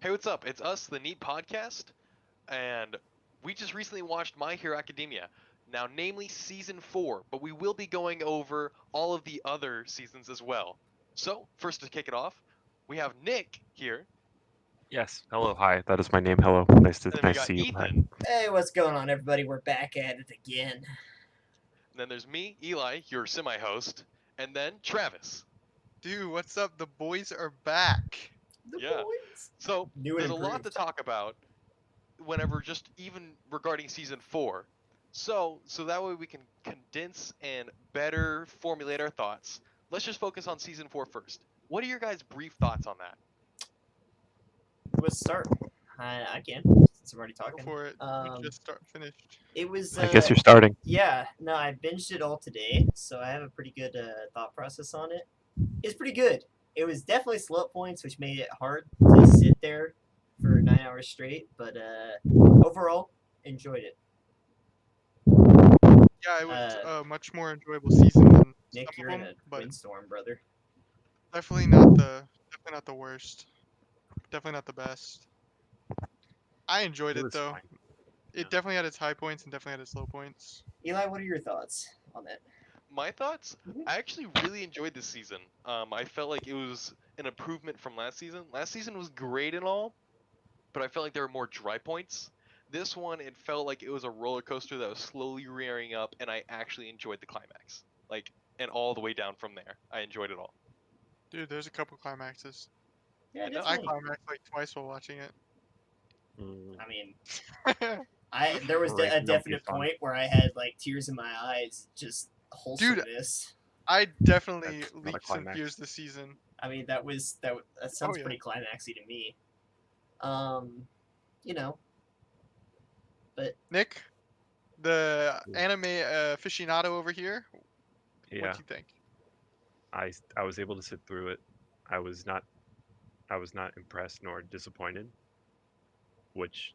Hey, what's up? It's us, the NeetPodcast, and we just recently watched My Hero Academia. Now, namely Season 4, but we will be going over all of the other seasons as well. So, first to kick it off, we have Nick here, Yes. Hello. Hi. That is my name. Hello. Nice to and then we nice to got see you. Hi. Ethan, Hey, what's going on, everybody? We're back at it again. and then there's me, Eli, your semi-host, and then Travis. Dude, what's up? The boys are back. The Yeah. boys. So, New and there's a lot to improved. talk about whenever just even regarding season 4. So that way we can condense and better formulate our thoughts. Let's just focus on season 4 first. What are your guys' brief thoughts on that? Let's start. I can, since I'm already Go talking. for it. You just finished. It was. I guess you're starting. Yeah. No, I binged it all today, so I have a pretty good thought process on it. It's pretty good. It was definitely slow at points, which made it hard to sit there for 9 hours straight. But overall, enjoyed it. Yeah, it was a much more enjoyable season than Nick, some you're of in them, a but windstorm, brother. definitely not the worst. Definitely not the best. I enjoyed It it was though. fine. It Yeah. definitely had its high points and definitely had its low points. Eli, what are your thoughts on that? My thoughts? Mhm. I actually really enjoyed this season. I felt like it was an improvement from last season. Last season was great and all, but I felt like there were more dry points. This one, it felt like it was a roller coaster that was slowly rearing up, and I actually enjoyed the climax. Like, and all the way down from there. I enjoyed it all. Dude, there's a couple climaxes. Yeah, I know. I definitely. climaxed like twice while watching Mm, I mean, it. there was a ranking them definite based on. point where I had like tears in my eyes, just Dude, wholesomeness. I definitely That's not a leaked some climax. tears this season. I mean, that Oh sounds yeah. pretty climaxy to me. Um, you know, but Nick, the anime aficionado over here, what Yeah. do you think? I was able to sit through it. I was not I was not impressed nor disappointed. Which,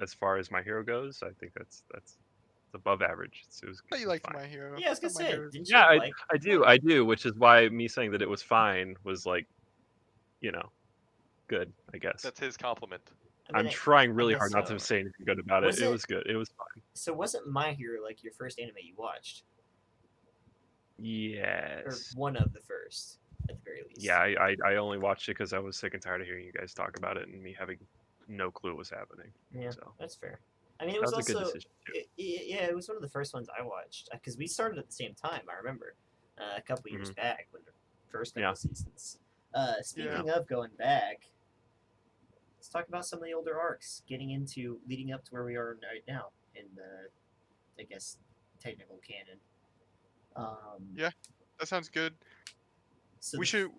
as far as my hero goes, I think that's above average. I thought It you was liked fine. My Hero. yeah, I was I gonna thought My say, Hero. didn't Yeah, you I like? I do I do, which is why me saying that it was fine was like, you know, good. I guess. That's his compliment. I mean, I'm trying I really guess hard not so. to say anything good about it. Was It it was good. It was fine. so? Wasn't My Hero like your first anime you watched, or Yes. one of the first, at the very Yeah, least? I only watched it because I was sick and tired of hearing you guys talk about it and me having no clue what was happening. Yeah, So that's fair. I mean, it that was was a good also decision too. yeah, it was one of the first ones I watched because we started at the same time. I remember a couple years Hmm. back when the first couple Yeah. of seasons. Yeah. Speaking of going back, let's talk about some of the older arcs, leading up to where we are right now in the, I guess, technical canon. Um, Yeah. That sounds good. so We the should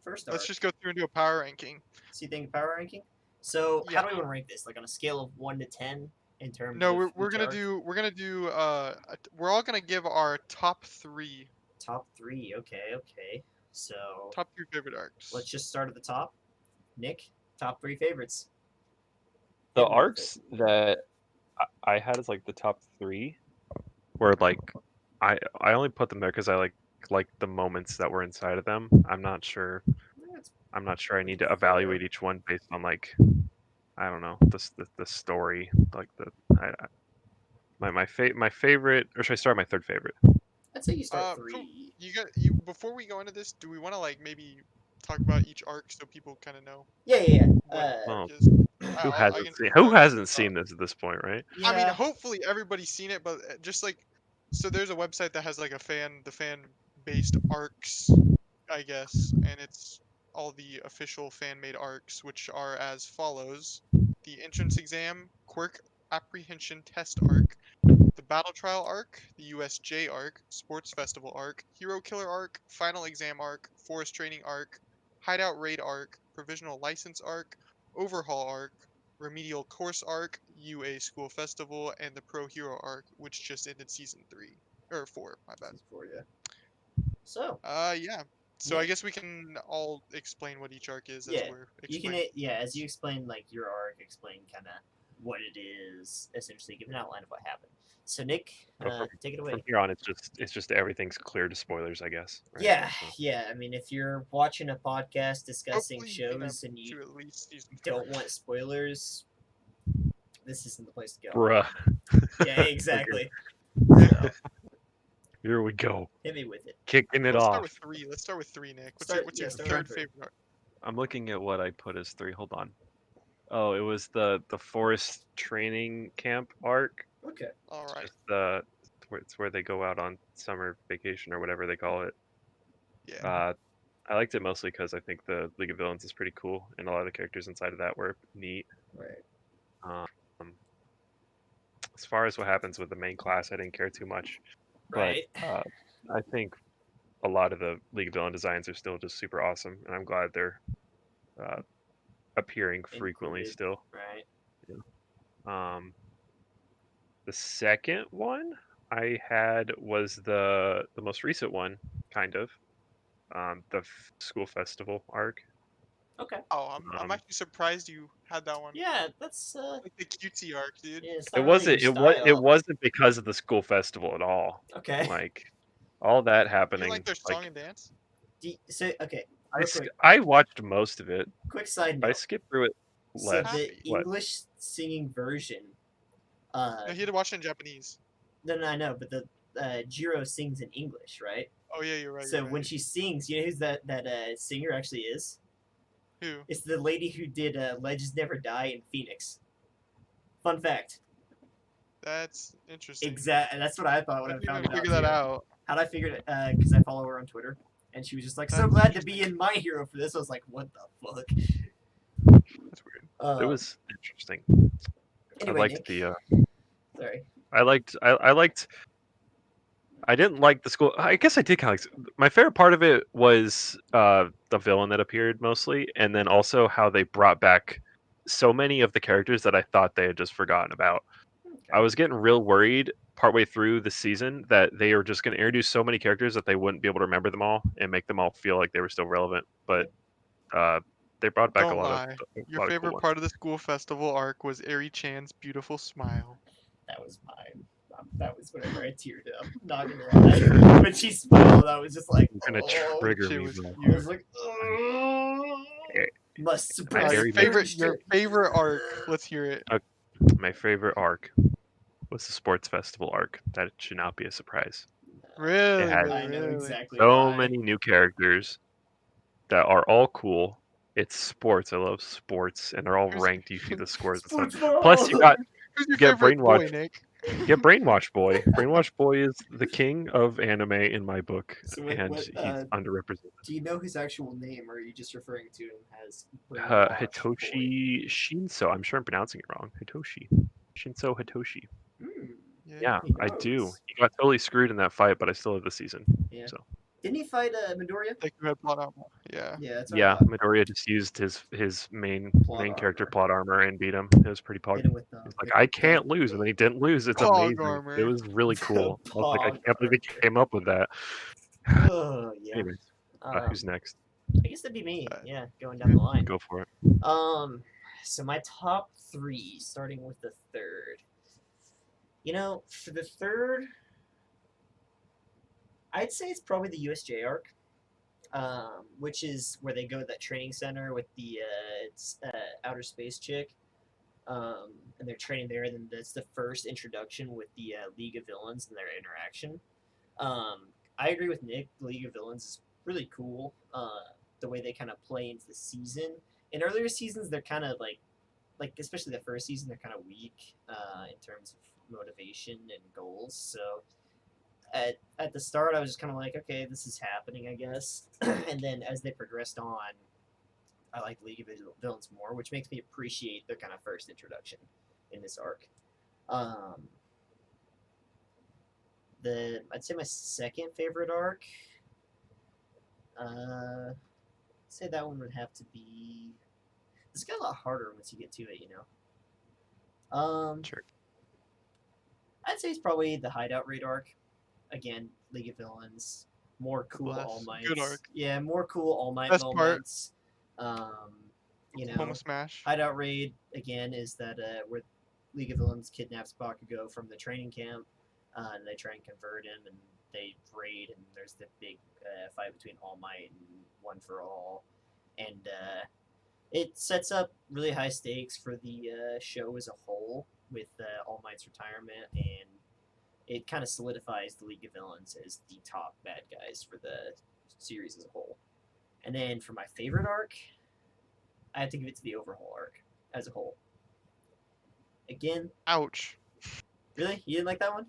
first let's arc, just go through and do a power ranking. so you think power ranking? So how Yeah. do we want to rank this? Like on a scale of 1 to 10 in terms No, of we're each gonna arc? do we're all gonna give our Top three. Okay. So top three favorite let's arcs. just start at the top. Nick, top three favorites. The Hit me with it. arcs that I had as like the top three were like I only put them there because I like the moments that were inside of them. That's I'm not sure I need to fair. evaluate each one based on like I don't know the story like the I my favorite, or should I start my third favorite? I'd say you start So three. you before we go into this, do we want to like maybe talk about each arc so people kind of know Yeah. what each arc Well, is? I can who start at hasn't the top. seen this at this point, right? I mean, yeah. hopefully everybody's seen it, but just like so, there's a website that has like the fan based arcs, I guess, and it's all the official fan made arcs, which are as follows: the entrance exam, quirk apprehension test arc, the battle trial arc, the USJ arc, sports festival arc, hero killer arc, final exam arc, forest training arc, hideout raid arc, provisional license arc, overhaul arc, remedial course arc, UA school festival, and the pro hero arc, which just ended season 3 or 4, my bad. This is for you. So, Yeah. So I Nick. guess we can all explain what each arc is as Yeah, we're you can. explaining. Yeah, as you explain like your arc, explain kind of what it is, essentially give an outline of what happened. So Nick, But take it from away. here on, it's just everything's clear to spoilers, I guess. Right? Yeah, So, yeah. I mean, if you're watching a podcast discussing Hopefully you can shows and you to at least season 4. don't want spoilers, this isn't the place to go. bruh. Yeah, Okay, exactly. So here we go. hit me with it. Kicking it Let's start off. with 3. Let's start with 3, Nick. What's Start- your yeah, start third with 3. favorite arc? I'm looking at what I put as 3. Hold on. Oh, it was the forest training camp arc. Okay. All right. Just it's where they go out on summer vacation or whatever they call it. Yeah. I liked it mostly because I think the League of Villains is pretty cool, and a lot of the characters inside of that were neat. Right. As far as what happens with the main class, I didn't care too much, Right. but I think a lot of the League of Villain designs are still just super awesome, and I'm glad they're appearing frequently Included. still. Right. The second one I had was the most recent one, kind of. The school festival arc. Okay. Oh, I'm Um, actually surprised you had that one. Yeah, that's Like the cutesy arc, dude. yeah, it's It not really wasn't your it style. wasn't because of the school festival at all. Okay. Like all that You happening. like their song and dance? So okay, I, real quick, I watched most of it. quick side I note. skipped through it So less. the What? English singing version, No, he had to watch it in Japanese. no, I know, but the Jiro sings in English, right? Oh yeah, you're right. So you're right. when she sings, you know who's that singer actually is? Who? It's the lady who did Legends Never Die in Phoenix. Fun fact. That's interesting. Exactly. That's what I thought when I I didn't found even it out. figure that too. out. How'd I figure it? Because I follow her on Twitter, and she was just like, "So That's glad to be in My Hero for this." I was like, "What the fuck?" That's weird. It was interesting. Anyway, I liked Nick. the Sorry. I liked I didn't like the school. I guess I did kind of like. My favorite part of it was the villain that appeared mostly, and then also how they brought back so many of the characters that I thought they had just forgotten about. I was getting real worried partway through the season that they were just going to introduce so many characters that they wouldn't be able to remember them all and make them all feel like they were still relevant. But they brought back Don't a lot lie. of Your cool favorite ones. part of the school festival arc was Eri Chan's beautiful smile. That was mine. That was whenever I teared up. Not gonna lie. When she smiled, I was just like, You're gonna oh. trigger shit me, was bro. I was like, oh. Must suppress Very Your favorite arc. Let's hear it. My favorite arc was the sports festival arc. That should not be a surprise. Really, had- really, I know really. exactly So why. many new characters that are all cool. It's sports. I love sports, and they're all Who's- ranked. You see the scores and stuff. Sports ball. Plus, you got Who's your get favorite boy, brainwashed. Nick? Get Brainwash Boy. Brainwash Boy is the king of anime in my book, So what- and what, he's underrepresented. Do you know his actual name, or are you just referring to him as Brainwash Boy? Hitoshi Shinso. I'm sure I'm pronouncing it wrong. Hitoshi. Shinso Hitoshi. Hmm. Yeah, he I do. knows. He got totally screwed in that fight, but I still have the season. Yeah. So Didn't he fight Midoriya? Like who had plot armor. Yeah. Yeah, that's what I yeah, thought. Midoriya just used his main character armor. plot armor and beat him. It was pretty pog. Hit him with He's like, I can't lose, and then he didn't lose. It's Pog amazing. armor. It was really cool. I was like, I Pog can't believe he armor. came up with that. Oh yeah. Anyways, who's next? I guess that'd be me. Uh, Yeah, going down the line. Go for it. So my top 3, starting with the third. You know, for the third, I'd say it's probably the USJ arc, which is where they go to that training center with the outer space chick, and they're training there. And then that's the first introduction with the League of Villains and their interaction. I agree with Nick. The League of Villains is really cool. The way they kind of play into the season. In earlier seasons, they're kind of like especially the first season, they're kind of weak in terms of motivation and goals. So at the start, I was just kind of like, okay, this is happening, I guess. And then as they progressed on, I like League of Villains more, which makes me appreciate their kind of first introduction in this arc. I'd say my second favorite arc. I'd say that one would have to be. It's got a lot harder once you get to it, you know. Sure. I'd say it's probably the Hideout Raid arc. Again, League of Villains, more cool Bless. All Might. Good arc. Yeah, more cool All Might Best part. moments. You know, Oklahoma Smash. Hideout Raid again is that where League of Villains kidnaps Bakugo from the training camp, and they try and convert him, and they raid, and there's the big fight between All Might and One for All, and it sets up really high stakes for the show as a whole with All Might's retirement, and it kind of solidifies the League of Villains as the top bad guys for the series as a whole. And then for my favorite arc, I have to give it to the Overhaul arc as a whole. Again, Ouch. really? You didn't like that one?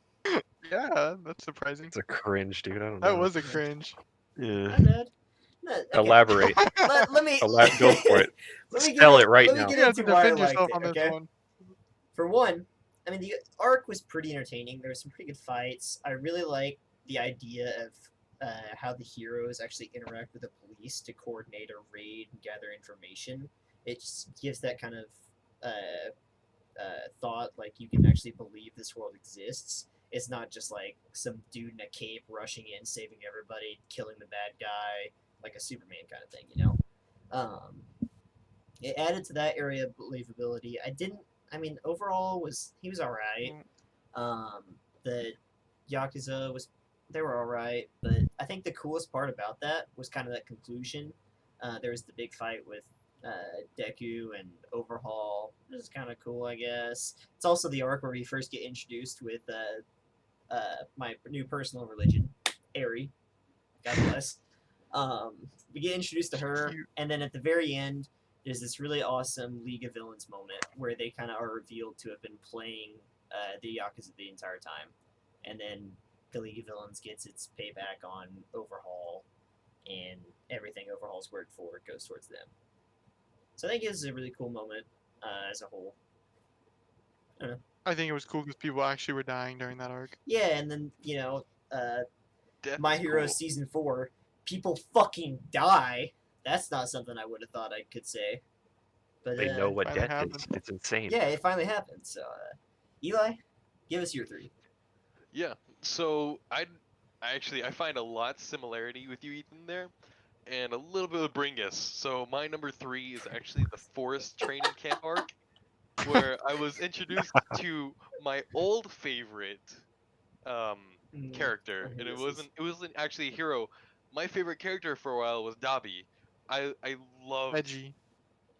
Yeah, that's surprising. It's a cringe, dude. I don't That know. was a cringe. Yeah. I'm bad. No, okay. Elaborate. Let me Go for it. Let me Spell get it right let now. me You get have to into why I defend liked yourself it, on this okay? one. For one, I mean the arc was pretty entertaining. There were some pretty good fights. I really like the idea of how the heroes actually interact with the police to coordinate a raid and gather information. It just gives that kind of thought, like you can actually believe this world exists. It's not just like some dude in a cape rushing in, saving everybody, killing the bad guy, like a Superman kind of thing, you know? It added to that area of believability. Overall he was alright. The Yakuza they were alright, but I think the coolest part about that was kind of that conclusion. There was the big fight with Deku and Overhaul. This is kind of cool, I guess. It's also the arc where we first get introduced with my new personal religion, Eri. God bless. We get introduced to her, Cute. and then at the very end, there's this really awesome League of Villains moment where they kind of are revealed to have been playing the Yakuza the entire time, and then the League of Villains gets its payback on Overhaul, and everything Overhaul's worked for goes towards them. So I think it was a really cool moment as a whole. I think it was cool because people actually were dying during that arc. Yeah, and then Death My is Hero cool. Season 4, people fucking die. That's not something I would have thought I could say. But They know what Finally death happened. is. It's insane. yeah, it finally happened. So Eli, give us your 3. Yeah. So I find a lot similarity with you, Ethan, there, and a little bit of Bringus. So my number 3 is actually the Forest Training Camp arc, where I was introduced to my old favorite character, and it wasn't actually a hero. My favorite character for a while was Dabi. I loved. Edgy.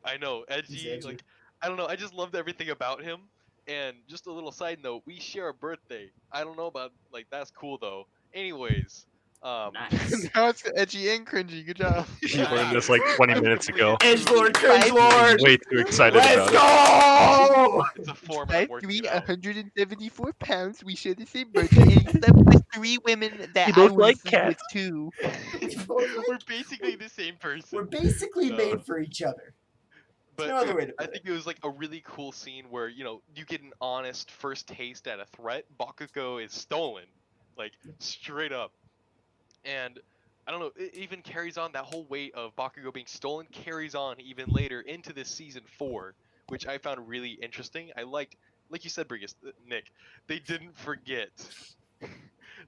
I know, He's edgy. edgy. Like I don't know. I just loved everything about him. And just a little side note, we share a birthday. I don't know about like that's cool though. Anyways, Nice. Now it's edgy and cringy. Good job. You learned this like 20 I minutes completely ago. agree with Edgelord, you. Cringelord! Way too excited Let's about it. go! It's a form I'm working it out. 174 pounds. We share the same birthday and slept with 3 women that You both like with cats. too. We're basically the same person. We're basically No. made for each other. But no other way to I put think it was like a really cool scene where you get an honest first taste at a threat. Bakugo is stolen, like straight up, and I don't know. It even carries on that whole weight of Bakugo being stolen carries on even later into this season 4, which I found really interesting. I liked, like you said, Brigus, Nick. They didn't forget.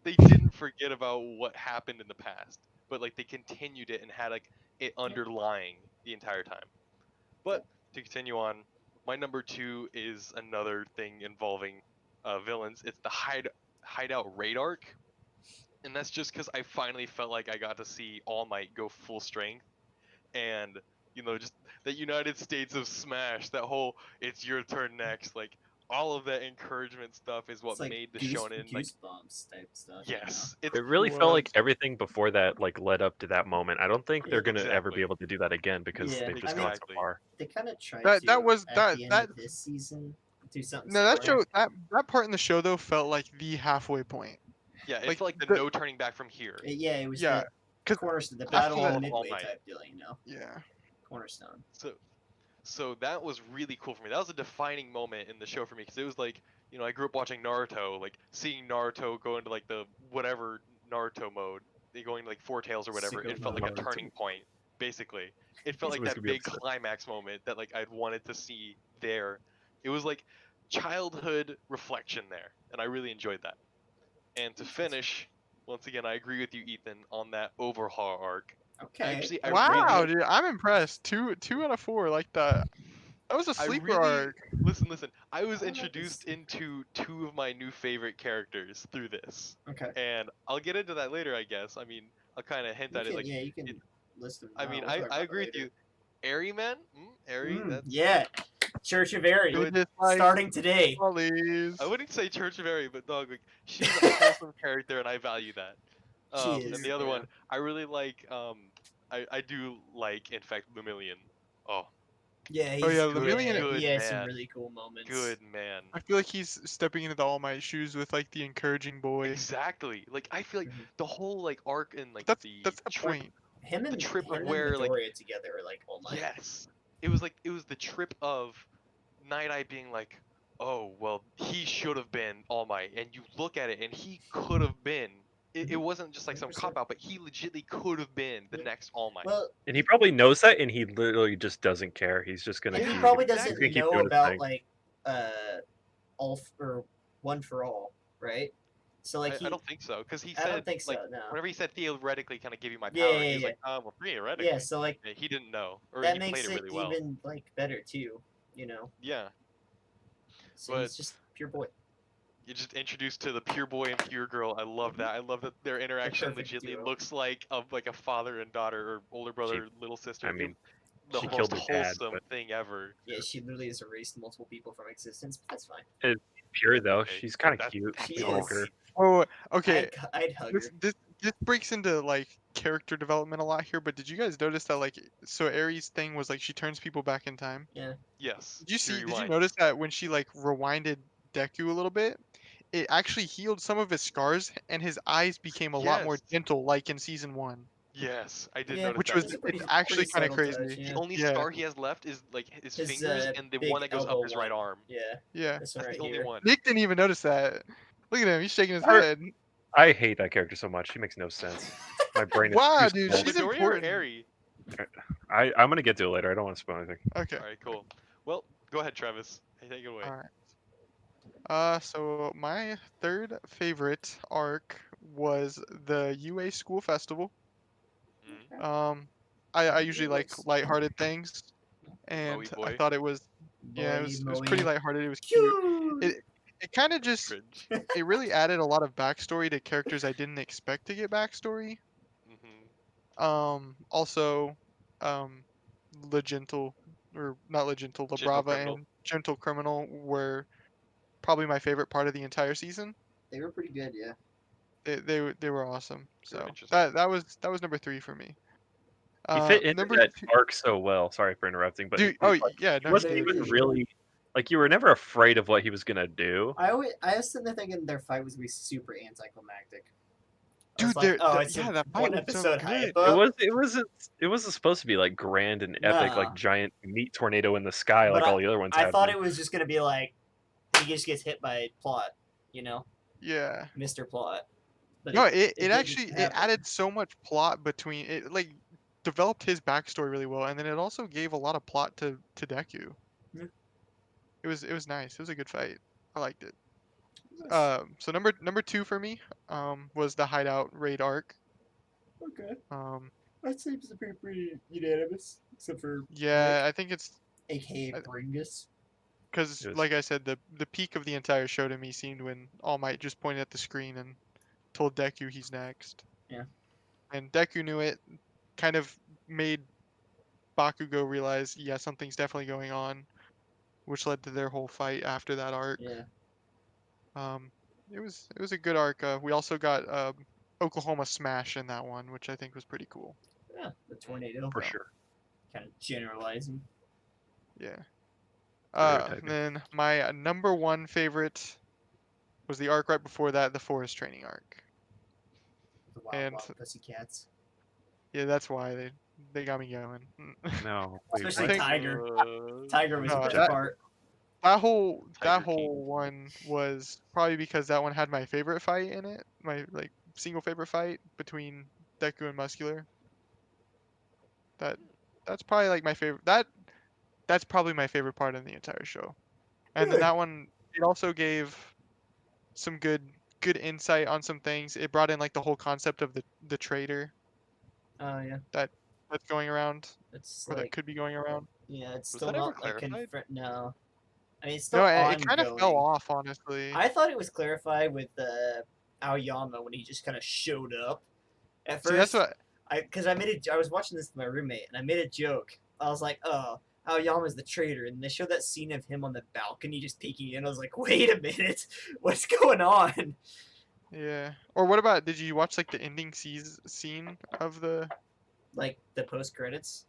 They didn't forget about what happened in the past, but like they continued it and had like it underlying the entire time. But to continue on, my number 2 is another thing involving villains. It's the hideout raid arc, and that's just because I finally felt like I got to see All Might go full strength, and just that United States of Smash, that whole "it's your turn next," like all of that encouragement stuff is what It's like made the shonen like goosebumps type stuff. yes, It it's really felt like was. everything before that like led up to that moment. I don't think they're gonna ever Exactly. be able to do that again because Yeah, they've I just mean- gone so far. They kind of tried That- to that was- at that- the end that- of this season do something No, that similar. show that part in the show though felt like the halfway point. yeah, it like, felt like the the- no turning back from here. Yeah, it was Yeah, the 'cause cornerstone, the after battle that- of All midway Might. type deal, Yeah. cornerstone. So that was really cool for me. That was a defining moment in the show for me because it was like, I grew up watching Naruto, like seeing Naruto go into like the whatever Naruto mode, they going to like Four Tails or whatever. It felt like a Naruto. turning point, basically. It felt like He's that gonna be big upset. climax moment that like I'd wanted to see there. It was like childhood reflection there, and I really enjoyed that. And to finish, once again, I agree with you, Ethan, on that Overhaul arc. Okay. Actually, I Wow, really dude, I'm impressed. Two out of 4 like that. That was a I sleeper really arc. listen. I was I don't know if introduced it's- into two of my new favorite characters through this, Okay. and I'll get into that later, I guess. I mean, I'll kind of hint You at it. can, Like, yeah, you can it, list them I now. mean, We'll I talk I about it agree with later. you. Airy man, Airy. That's Yeah, Church of Airy, Good. Just like starting today. Follies. I wouldn't say Church of Airy, but dog, like, she's a wholesome character, and I value that. She And is. the other yeah. one, I really like. I do like, in fact, Lemillion. Oh, Yeah, he's Oh, yeah, good. Lemillion- good He has some man. really cool moments. Good man. I feel like he's stepping into the All Might shoes with like the encouraging boy. Exactly. Like, I feel like Mhm. the whole like arc and like That's the the trip. point. Him and trip of him where, and like- Midoriya together are like, oh my. Yes. It was the trip of Night Eye being like, oh well, he should have been All Might, and you look at it, and he could have been. It wasn't just like some 100%. cop out, but he legitimately could have been the Yeah. next All Might. Well, And he probably knows that, and he literally just doesn't care. He's just gonna and he keep. probably he's doesn't gonna keep know doing his about thing. like or one for all, right? So like I don't think so, because he I said don't think so. like no. whenever he said theoretically, kind of give you my Yeah, power, yeah, he was yeah. like, well, theoretically. Yeah, so like Yeah, he didn't know, or that he makes played it it really well. even like better too, you know. Yeah, So But- he's just pure boy. you're just introduced to the pure boy and pure girl. I love that. I love that their interaction perfect legitimately duo. looks like a father and daughter, or older brother, little sister. I mean, the she most killed her dad, wholesome but- thing ever. Yeah, she literally has erased multiple people from existence, but that's fine. Pure though, Okay, she's kind of that's- cute. She I like is. her. Oh, okay. I'd hug This, her. this this breaks into like character development a lot here, but did you guys notice that like so Aries thing was like she turns people back in time? Yes. Did you she see? Did you rewinds. notice that when she like rewinded Deku a little bit, it actually healed some of his scars and his eyes became a lot more Yes. gentle, like in season 1. Yes, I did Yeah, notice Which that. was It's a pretty- it's actually pretty kind of subtle crazy. touch, The yeah. only Yeah. scar he has left is like his His, fingers and the big one that goes up elbow his right one. arm. Yeah. This That's one right the only here. one. Nick didn't even notice that. Look at him, he's shaking his Her- head. I hate that character so much. She makes no sense. My brain is Wow, too dude, small. she's Midoriya or important. Airy? I'm gonna get to it later. I don't want to spoil anything. Okay. All right, cool. Well, go ahead, Travis. Hey, take it away. Alright. So my third favorite arc was the UA School Festival. Mhm. I usually like Yes. lighthearted things, and Moe I boy. thought it was it was pretty Moe. lighthearted. It was cute. Cute. It kind of just Cringe. it really added a lot of backstory to characters I didn't expect to get backstory. Mhm. Also, La Gentle, or not La Gentle, La Gentle Brava Criminal. and Gentle Criminal were probably my favorite part of the entire season. They were pretty good, yeah. They were awesome. Very So interesting. that was number 3 for me. He fit into Number that two, arc so well. Sorry for interrupting, but dude. he, Oh like, yeah, he no, wasn't dude, even dude. really like you were never afraid of what he was gonna do. I was sitting there thinking their fight was gonna be super anticlimactic. I was dude. like, oh, it's a That fight one was so episode hype good. up. It wasn't supposed to be like grand and epic, Nah. like giant meat tornado in the sky But like all the other ones I had. thought been. it was just gonna be like he just gets hit by plot, you know, Yeah. Mr. Plot. But No, it didn't actually it happen. added so much plot between it, like developed his backstory really well, and then it also gave a lot of plot to Deku. Yeah. It was nice. It was a good fight. I liked it. Yes. So number 2 for me was the Hideout raid arc. Okay, Um, that seems to be pretty unanimous, except for yeah, I think it's aka I- Bringus. because, Yes. like I said, the peak of the entire show to me seemed when All Might just pointed at the screen and told Deku he's next. Yeah. And Deku knew it, kind of made Bakugo realize, yeah, something's definitely going on, which led to their whole fight after that arc. Yeah. Um, it was a good arc. We also got Oklahoma Smash in that one, which I think was pretty cool. Yeah, the tornado. For Yeah. sure. Kind of generalizing. Yeah. Stereotyping. Then my number 1 favorite was the arc right before that, the forest training arc. The wild, And- wild pussycats. Yeah, that's why they got me going. No. Wait, Especially what? Tiger. Tiger was No, a big that- part. that whole Tiger King. one was probably because that one had my favorite fight in it, my like single favorite fight between Deku and Muscular. That's probably like my favorite. That's probably my favorite part of the entire show. And then Really? that one, it also gave some good insight on some things. It brought in like the whole concept of the traitor Oh yeah, that's going around, it's or that like could be going around. Yeah, it's Was still that ever not like clarified? no. I mean, it's still No, ongoing. it kind of fell off, honestly. I thought it was clarified with Aoyama when he just kind of showed up. At See, that's first, what. I was watching this with my roommate, and I made a joke. I was like, "Oh, Aoyama's the traitor," and they showed that scene of him on the balcony just peeking in. I was like, "Wait a minute, what's going on?" Yeah. Or what about? Did you watch like the ending scene of the? Like the post credits.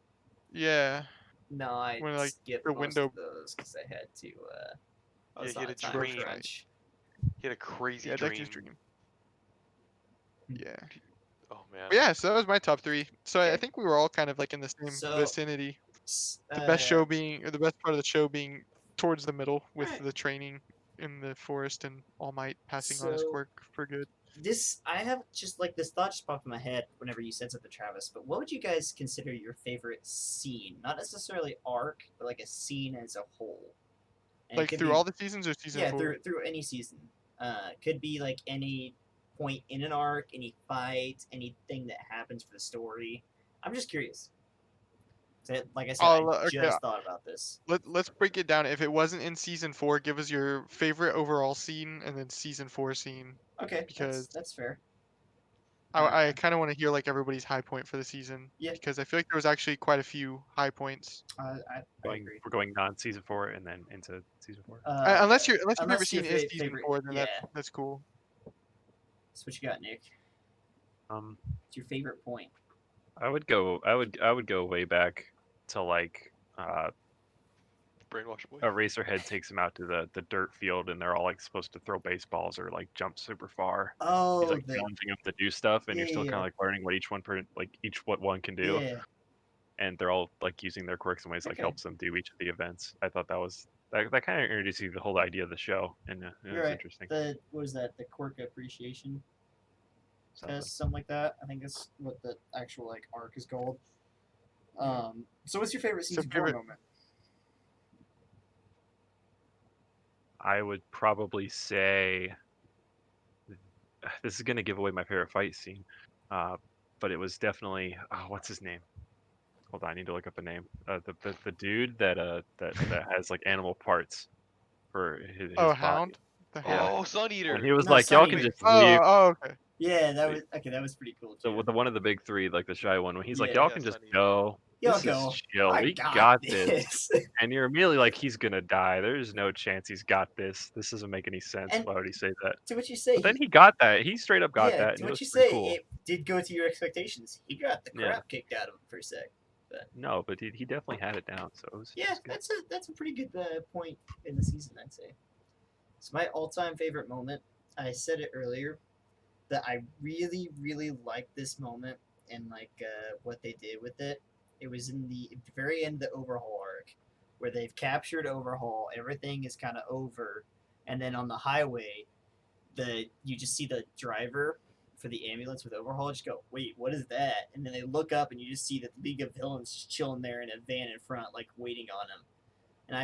Yeah. No, I When like skipped the most window. of those because I had to. I Yeah, was he on had a a time dream. crunch. He had a crazy Yeah, dream. Deku's dream. Yeah. Oh man. But yeah, so that was my top three. So I Okay. think we were all kind of like in the same So, vicinity. s- The best uh, show being, or the best part of the show being towards the middle with Alright. the training in the forest and All Might passing on his So quirk for good. I have just like this thought just popped in my head whenever you said something, Travis. But what would you guys consider your favorite scene? Not necessarily arc, but like a scene as a whole. And it Like could through be all the seasons or season yeah, 4? through any season. Could be like any point in an arc, any fight, anything that happens for the story. I'm just curious. So, like I said, I Okay, just thought about this. let's break it down. If it wasn't in season 4, give us your favorite overall scene and then season 4 scene, Okay, because that's fair. I kind of want to hear like everybody's high point for the season. Yeah. Because I feel like there was actually quite a few high points. I agree. We're going non-season 4 and then into season 4. Unless your favorite unless scene your is season favorite, 4, then yeah. that's cool. So what you got, Nick? Um, What's your favorite point? I would go way back to like Brainwash boy. Eraserhead takes him out to the dirt field and they're all like supposed to throw baseballs or like jump super far. He's Oh, like challenging them to do stuff, and yeah, you're still yeah, kind of like learning what what one can do, yeah. and they're all like using their quirks in ways like Okay. helps them do each of the events. I thought that kind of introduced you to the whole idea of the show, and it You're was right. interesting. What is that? The quirk appreciation Something. test, something like that. I think that's what the actual like arc is called. So what's your favorite season 4 moment? I would probably say this is gonna give away my favorite fight scene, but it was definitely what's his name? Hold on, I need to look up a name. The dude that has like animal parts for his Oh, body. Hound? The Hound? Oh, Sun Eater. When he was No, like, y'all can Sunny. just leave. Okay. Yeah, that was okay. That was pretty cool too. The one of the big three, like the shy one, when he's like, Yeah. y'all Yeah, can just Sunny. go. Y'all This go. is chill. I We got this. this. And you're immediately like, he's gonna die. There's no chance he's got this. This doesn't make any sense. And Why would he say that? to what you say, But then he got that. He straight up got yeah. that, To and it what was you pretty say, cool. it did go to your expectations. He got the Yeah. crap kicked out of him for a sec. No, but he definitely had it down. So it was Yeah, good. that's a pretty good point in the season, I'd say. It's my all-time favorite moment. I said it earlier that I really, really liked this moment and like what they did with it. It was in the very end of the Overhaul arc, where they've captured Overhaul. Everything is kind of over, and then on the highway, you just see the driver for the ambulance with Overhaul just go, wait, what is that? And then they look up and you just see that the League of Villains just chilling there in a van in front, like waiting on him. And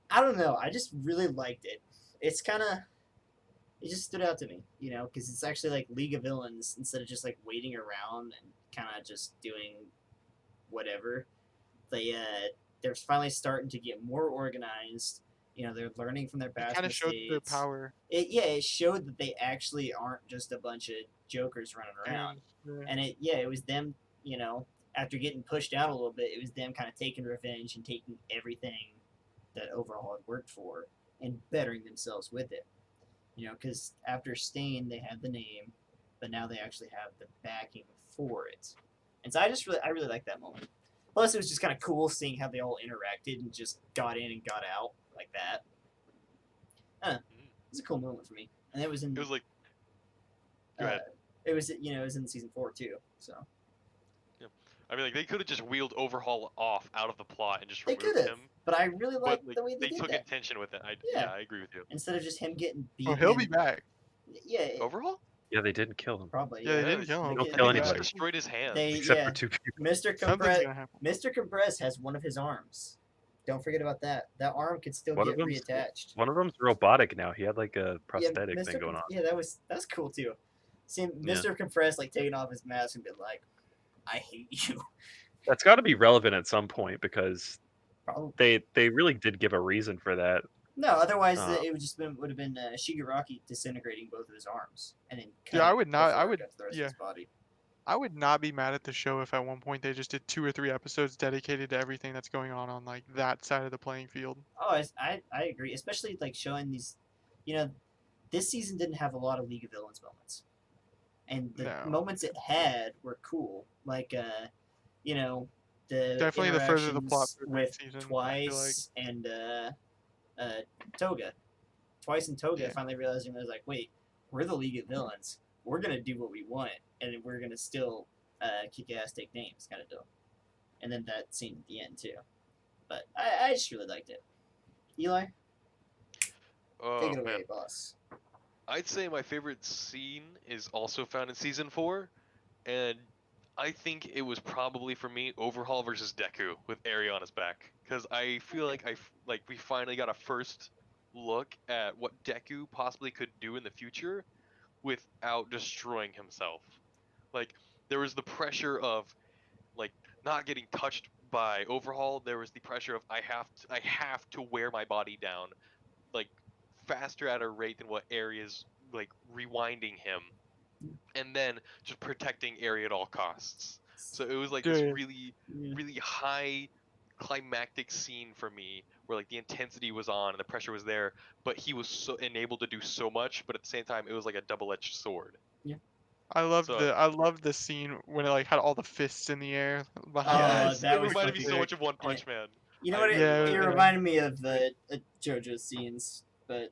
I don't know, I just really liked it. It's kind of, it just stood out to me, because it's actually like League of Villains instead of just like waiting around and kind of just doing whatever. They're finally starting to get more organized. They're learning from their It past kind of showed mistakes. their power. It showed that they actually aren't just a bunch of jokers running around. Yeah. And it was them, after getting pushed out a little bit, it was them kind of taking revenge and taking everything that Overhaul had worked for and bettering themselves with it. Because after Stain, they had the name, but now they actually have the backing for it. And so I really like that moment. Plus, it was just kind of cool seeing how they all interacted and just got in and got out like that. It was a cool moment for me, and it was in. It was like. Go ahead. It was it was in season 4 too. So I mean, like they could have just wheeled Overhaul off out of the plot and just they removed could have, him. but I really But liked like, the way they they did took that. intention with it. Yeah. I agree with you. Instead of just him getting beat. Oh, he'll be back. Yeah, Overhaul? Yeah, they didn't kill him. probably. Yeah, they didn't kill him. Don't They kill They did. just anybody. destroyed his hands. Except for 2 people. Mr. Something's Compress. gonna happen. Mr. Compress has one of his arms. Don't forget about that. That arm could still One get of them's- reattached. One of them's robotic now. He had like a prosthetic Mr. thing going on. Yeah, that's cool too. Seeing Mr. Compress like taking off his mask and being like, "I hate you." That's got to be relevant at some point because Probably. they really did give a reason for that. No, otherwise Um, it would have been Shigaraki disintegrating both of his arms and then Yeah, cutting I would not. I before it would. got to the rest of Yeah, his body. I would not be mad at the show if at one point they just did 2 or 3 episodes dedicated to everything that's going on like that side of the playing field. Oh, I agree, especially like showing these, you know, this season didn't have a lot of League of Villains moments, and the No, moments it had were cool, like you know, the definitely the further the plot interactions moved with next season. I feel like. Twice and Toga. Twice and Toga Yeah. finally realizing they was like, wait, we're the League of Villains. We're gonna do what we want, and we're gonna still kick ass, take names, kind of deal. And then that scene at the end too. But I just really liked it. Eli, Oh take it man, away, boss. I'd say my favorite scene is also found in season 4, and I think it was probably for me Overhaul versus Deku with Eri on his back, because I feel like we finally got a first look at what Deku possibly could do in the future without destroying himself. Like there was the pressure of like not getting touched by Overhaul. There was the pressure of I have to wear my body down like faster at a rate than what Eri is like rewinding him, and then just protecting Eri at all costs. So it was like this Yeah. really, Yeah. really high climactic scene for me where like the intensity was on and the pressure was there, but he was so enabled to do so much, but at the same time it was like a double-edged sword. I loved So the scene when it like had all the fists in the air behind Yeah, him. yes, that it was reminded me fucking so much sick. of One Punch Man. You know I what? really Yeah, It liked that. reminded me of JoJo's scenes, but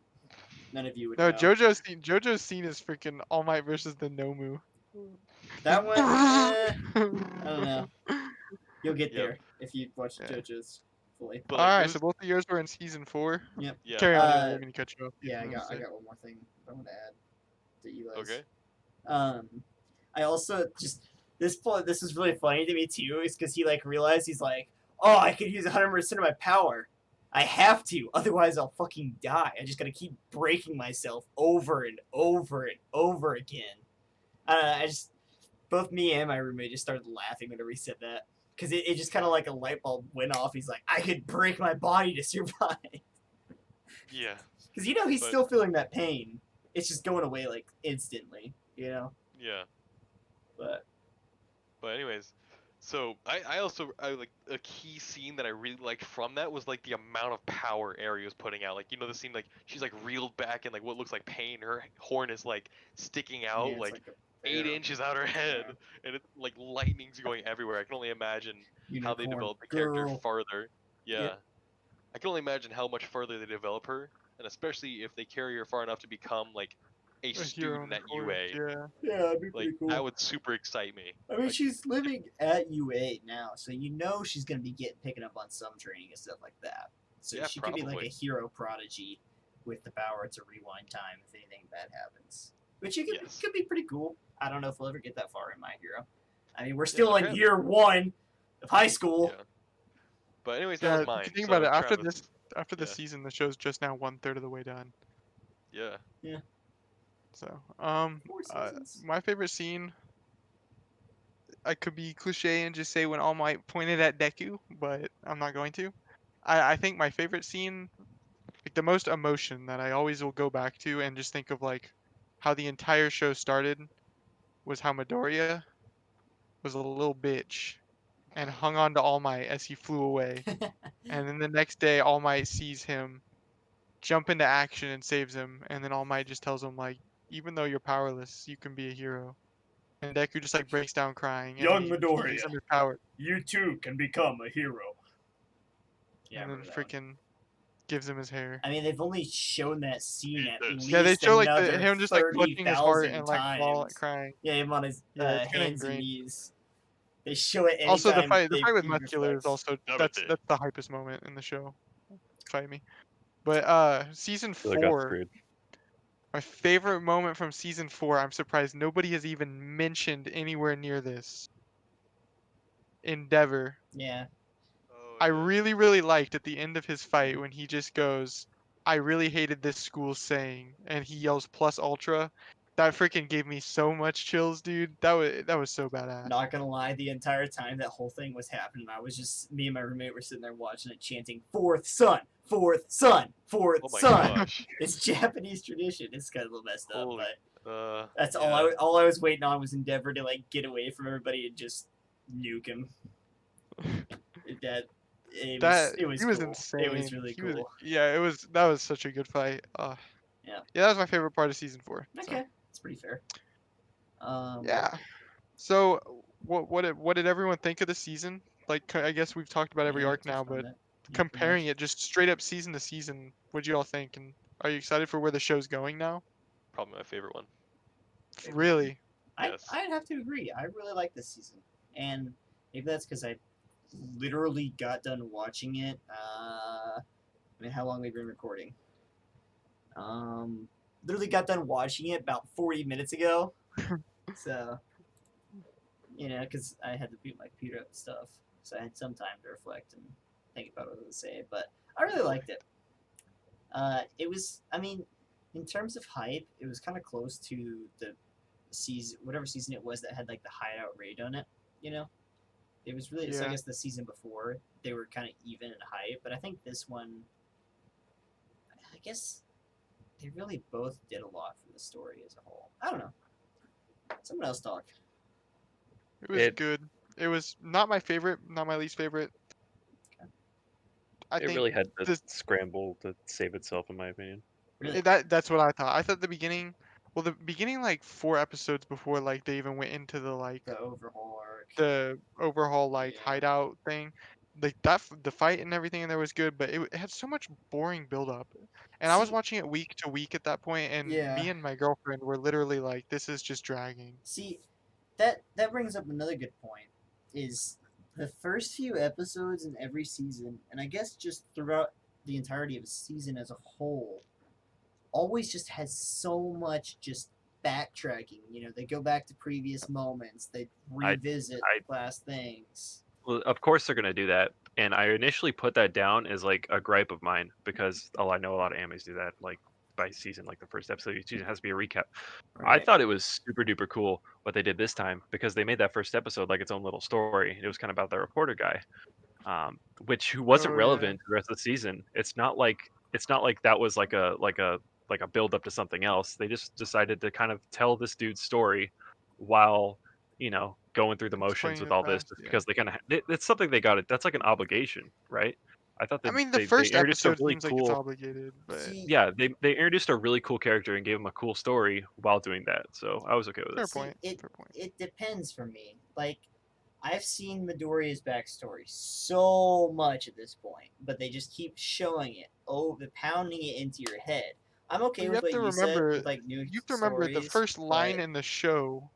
none of you would No, know. JoJo's scene is freaking All Might versus the Nomu. That one, I don't know. You'll get Yep. there if you watch Yeah. JoJo's fully. But like it Alright, was so both of yours were in season 4. Yep. yeah. Carry on, Eli. I didn't mean to cut you off. Yeah, I You got say. one more thing I want to add to Eli's. Okay. I also just this is really funny to me too, is because he like realized he's like, oh, I could use 100% of my power. I have to, otherwise I'll fucking die. I just gotta keep breaking myself over and over and over again. I just both me and my roommate just started laughing whenever he said that because it just kind of like a light bulb went off. He's like, I could break my body to survive Yeah. because he's But- still feeling that pain. It's just going away like instantly, Yeah. But But anyways, so I like a key scene that I really liked from that was like the amount of power Eri was putting out. Like the scene like she's like reeled back in like what looks like pain. Her horn is like sticking out it's like, a 8 bear. inches out her head, and it's like lightning's going everywhere. I can only imagine how they Unicorn develop the character girl. farther. Yeah. Yep. I can only imagine how much further they develop her, and especially if they carry her far enough to become like a A hero in student the at course, UA. yeah. Yeah, that'd be Like pretty cool. that would super excite me. I mean, like- she's living at UA now, so she's gonna be picking up on some training and stuff like that. So Yeah, she could be like probably. a hero prodigy with the power to rewind time if anything bad happens. Which it Yes. could be pretty cool. I don't know if we'll ever get that far in My Hero. I mean, we're still in depends. year 1 of high school. Yeah. But anyways, Yeah, that was if mine. you think So, about it, Travis, after this yeah. season, the show's just now 1/3 of the way done. Yeah. So, 4 uh, seasons. my favorite scene, I could be cliche and just say when All Might pointed at Deku, but I'm not going to. I think my favorite scene, like the most emotion that I always will go back to and just think of like how the entire show started was how Midoriya was a little bitch and hung on to All Might as he flew away. And then the next day, All Might sees him jump into action and saves him. And then All Might just tells him, like, even though you're powerless, you can be a hero. And Deku just, like, breaks down crying. And Young he Midoriya. gives him his power. You too can become a hero. Yeah, I And then remember that one. freaking gives him his hair. I mean, they've only shown that scene at Yeah, least Yeah, they show, like, another him just, like, clutching his heart 30,000 and, like, times. crying. Yeah, him on his Yeah, it's kinda hands and ingrained. knees. They show it anytime Also, the fight with he Muscular is reflects. also, that's Everything. the hypest moment in the show. Fight me. But, season really got 4... screwed. My favorite moment from season 4, I'm surprised nobody has even mentioned anywhere near this. Endeavor. Yeah. Oh, I yeah. really, really liked at the end of his fight when he just goes, I really hated this school saying, and he yells plus ultra, That freaking gave me so much chills, dude. That was so badass. Not gonna lie, the entire time that whole thing was happening, I was just me and my roommate were sitting there watching it, chanting "Fourth son, fourth son, fourth Oh my son." gosh. It's Japanese tradition. It's kind of a little messed up, Holy. but that's Yeah. all I was waiting on was Endeavor to like get away from everybody and just nuke him. It was He was cool. insane. It was really cool. Yeah, that was such a good fight. Yeah. Yeah, that was my favorite part of season 4. So. Okay, it's pretty fair. Yeah. So what did everyone think of the season? Like I guess we've talked about every yeah, we arc now, touched on but that. Yeah, pretty comparing much. it just straight up season to season, what do you all think? And are you excited for where the show's going now? Probably my favorite one. Really? Yes. I'd have to agree. I really like this season, and maybe that's because I literally got done watching it. I mean, how long we've been recording? Literally got done watching it about 40 minutes ago. So, because I had to boot my computer up and stuff, so I had some time to reflect and think about what I was gonna say. But I really liked it. It was, I mean, in terms of hype, it was kind of close to the season, whatever season it was that had like the hideout raid on it. You know, it was really. So I Yeah. guess the season before they were kind of even in hype, but I think this one, I guess, they really both did a lot for the story as a whole. I don't know. Someone else talk. It was good. It was not my favorite, not my least favorite. I It think really had to this- scramble to save itself, in my opinion. Really? that's what I thought. I thought the beginning, like 4 episodes before like they even went into the The overhaul arc. the overhaul like Yeah. hideout thing, like the fight and everything in there was good, but it had so much boring build up. And I was See- watching it week to week at that point, and Yeah. me and my girlfriend were literally like, "This is just dragging." See, that brings up another good point. Is the first few episodes in every season, and I guess just throughout the entirety of a season as a whole, always just has so much just backtracking. They go back to previous moments. They revisit I- past things. Well, of course they're gonna do that, and I initially put that down as like a gripe of mine because I know a lot of animes do that, like by season, like the first episode of each season has to be a recap. I thought it was super duper cool what they did this time because they made that first episode like its own little story. It was kind of about the reporter guy, who wasn't Oh, yeah. relevant to the rest of the season. It's not like that was like a build up to something else. They just decided to kind of tell this dude's story while going through the motions Explaining with the all this past, just yeah. because they kind of it's something they got it. That's like an obligation, right? I thought I that mean, the they first introduced a episode really seems like it's cool obligated, but See, yeah they introduced a really cool character and gave him a cool story while doing that. So I was okay with it. fair See, point. it Fair point. it depends for me. Like, I've seen Midoriya's backstory so much at this point, but they just keep showing it, pounding it into your head. I'm okay You with have what to you said remember, with like new you have to remember the stories, first line but in the show.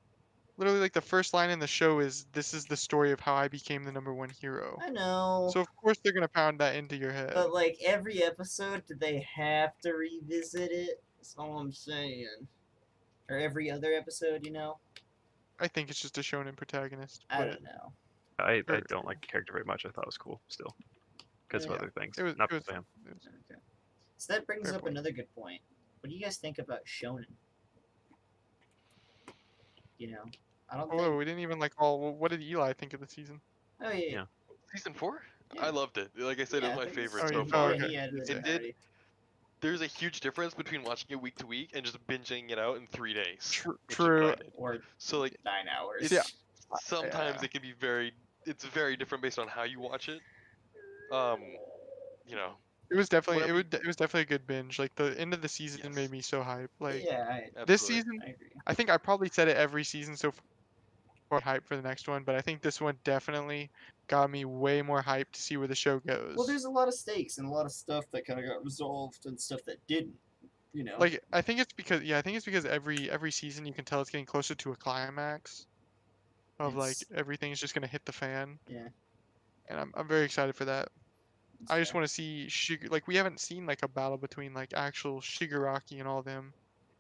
Literally, like the first line in the show is, "This is the story of how I became the number 1 hero." I know. So of course they're gonna pound that into your head. But like every episode, do they have to revisit it? That's all I'm saying. Or every other episode. I think it's just a shonen protagonist. I But don't know. I or- don't like the character very much. I thought it was cool still because of Yeah. other things. it was Not it was, for him. it was Okay. So that brings Fair up point. another good point. What do you guys think about shonen? I don't Oh, think. we didn't even like all. Well, what did Eli think of the season? Oh yeah. Yeah. Season 4? Yeah. I loved it. Like I said, Yeah, it was I my think it's favorite Oh, so you- far. okay. He added It it did. already. There's a huge difference between watching it week to week and just binging it out in 3 days. True. Which is what True. I did. Or So like 9 hours. it's Yeah. sometimes Yeah. it can be it's very different based on how you watch it. Um, you know, It was definitely whenever it was definitely a good binge. Like the end of the season Yes. made me so hyped. Like Yeah, this absolutely. season, I agree. I think I probably said it every season so far, hyped for the next one. But I think this one definitely got me way more hyped to see where the show goes. Well, there's a lot of stakes and a lot of stuff that kind of got resolved and stuff that didn't. Like I think it's because every season you can tell it's getting closer to a climax of like It's- everything's just gonna hit the fan. Yeah. And I'm very excited for that. it's I just fair. want to see like we haven't seen like a battle between like actual Shigaraki and all them,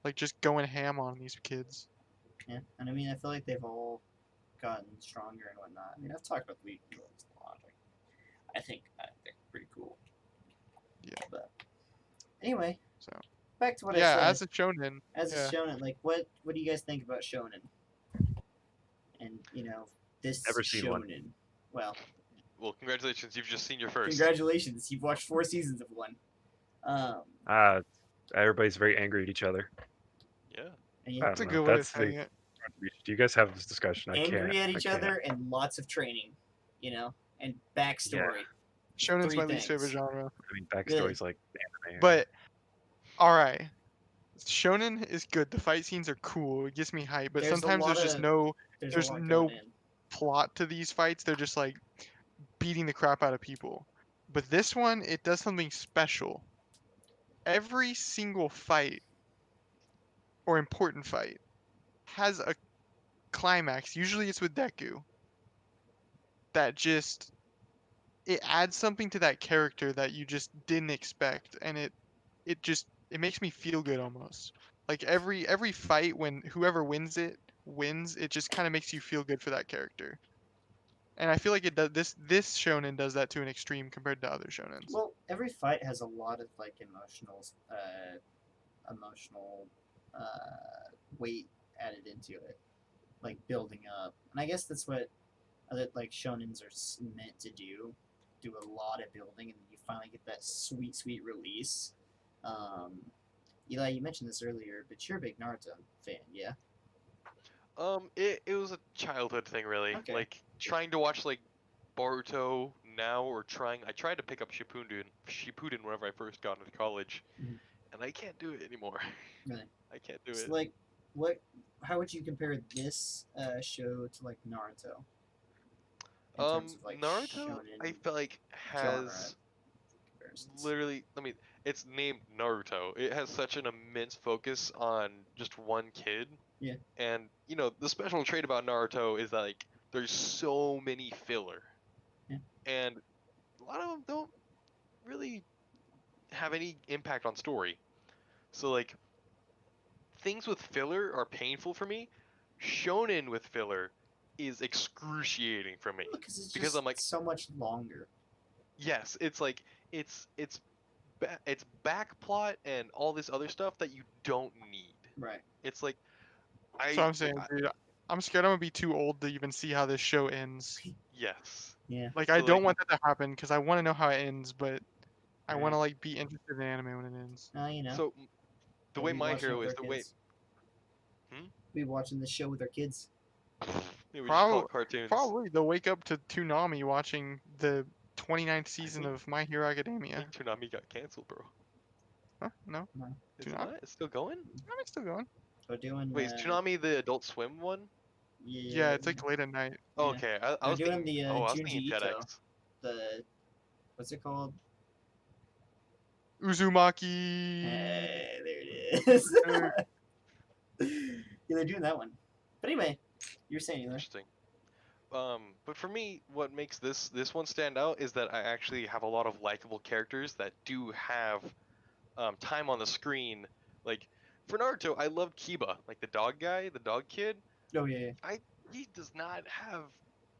like just going ham on these kids. Yeah, and I mean, I feel like they've all gotten stronger and whatnot. I mean, I've talked about the weak villains a lot. Like, I think they're pretty cool. Yeah. But anyway, So. back to what yeah, I as said. a shonen. As yeah. a shonen, like what do you guys think about shonen? And this Never seen one. shonen. Well, Well, congratulations, you've just seen your first. congratulations, you've watched 4 seasons of one. Everybody's very angry at each other. Yeah. And I you don't That's a know. good way of That's the saying it. contribution. Do you guys have this discussion? I angry can't. at each I can't. other and lots of training, and backstory. Shonen's Three my least favorite things. genre. I mean, backstory's like anime. But all right, shonen is good. The fight scenes are cool. It gets me hyped. But There's a sometimes lot there's just of- there's a lot no going in. plot to these fights. They're just like beating the crap out of people. But this one, it does something special. Every single fight or important fight has a climax. Usually it's with Deku. That just it adds something to that character that you just didn't expect, and it makes me feel good almost. Like every fight, when whoever wins, it just kind of makes you feel good for that character. And I feel like it does this shonen does that to an extreme compared to other shonens. Well, every fight has a lot of like emotional weight added into it, like building up. And I guess that's what other like shonens are meant to do a lot of building, and you finally get that sweet release. Eli, you mentioned this earlier, but you're a big Naruto fan, yeah? It was a childhood thing, really. Okay. Like trying to watch like Boruto now, or I tried to pick up Shippuden whenever I first got into college, Mhm. and I can't do it anymore. Really? I can't do So, it. like, how would you compare this show to like Naruto? In terms of, like, Naruto, I shonen feel like genre has comparisons. literally. I mean, it's named Naruto. It has such an immense focus on just one kid. Yeah. And the special trait about Naruto is that like there's so many filler. Yeah. And a lot of them don't really have any impact on story. So like things with filler are painful for me. Shonen with filler is excruciating for me Because it's because just I'm like, so much longer. yes, it's like it's back plot and all this other stuff that you don't need. Right. It's like So I'm saying, dude, I'm scared I'm gonna be too old to even see how this show ends. yes. Yeah. Like So, I don't like, want that to happen because I want to know how it ends, but I want to Right. like be interested in anime when it ends. So the we'll way be My watching it Hero with is our the way. kids. We'll be watching this show with our kids. Yeah, we just call Probably, it cartoons. probably they'll wake up to Toonami watching the 29th season think- of My Hero I Academia. think Toonami got canceled, bro. Huh? No, Is it Toonami? not? It's still going? Toonami's still going. We're doing. Wait, is Toonami the Adult Swim one? Yeah, it's like late at night. Oh, Yeah. okay, I They're was doing thinking. the Oh, I was Junji thinking Ito. TEDx. The what's it called? Uzumaki. Hey, there it is. Yeah, they're doing that one. But anyway, you were saying, Eli. Interesting. But for me, what makes this one stand out is that I actually have a lot of likable characters that do have time on the screen. Like for Naruto, I loved Kiba, like the dog guy, the dog kid. Oh yeah. He does not have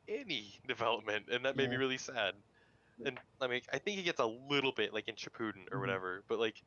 any development, and that made me Yeah. really sad. And I mean, I think he gets a little bit like in Shippuden or Mhm. whatever, but like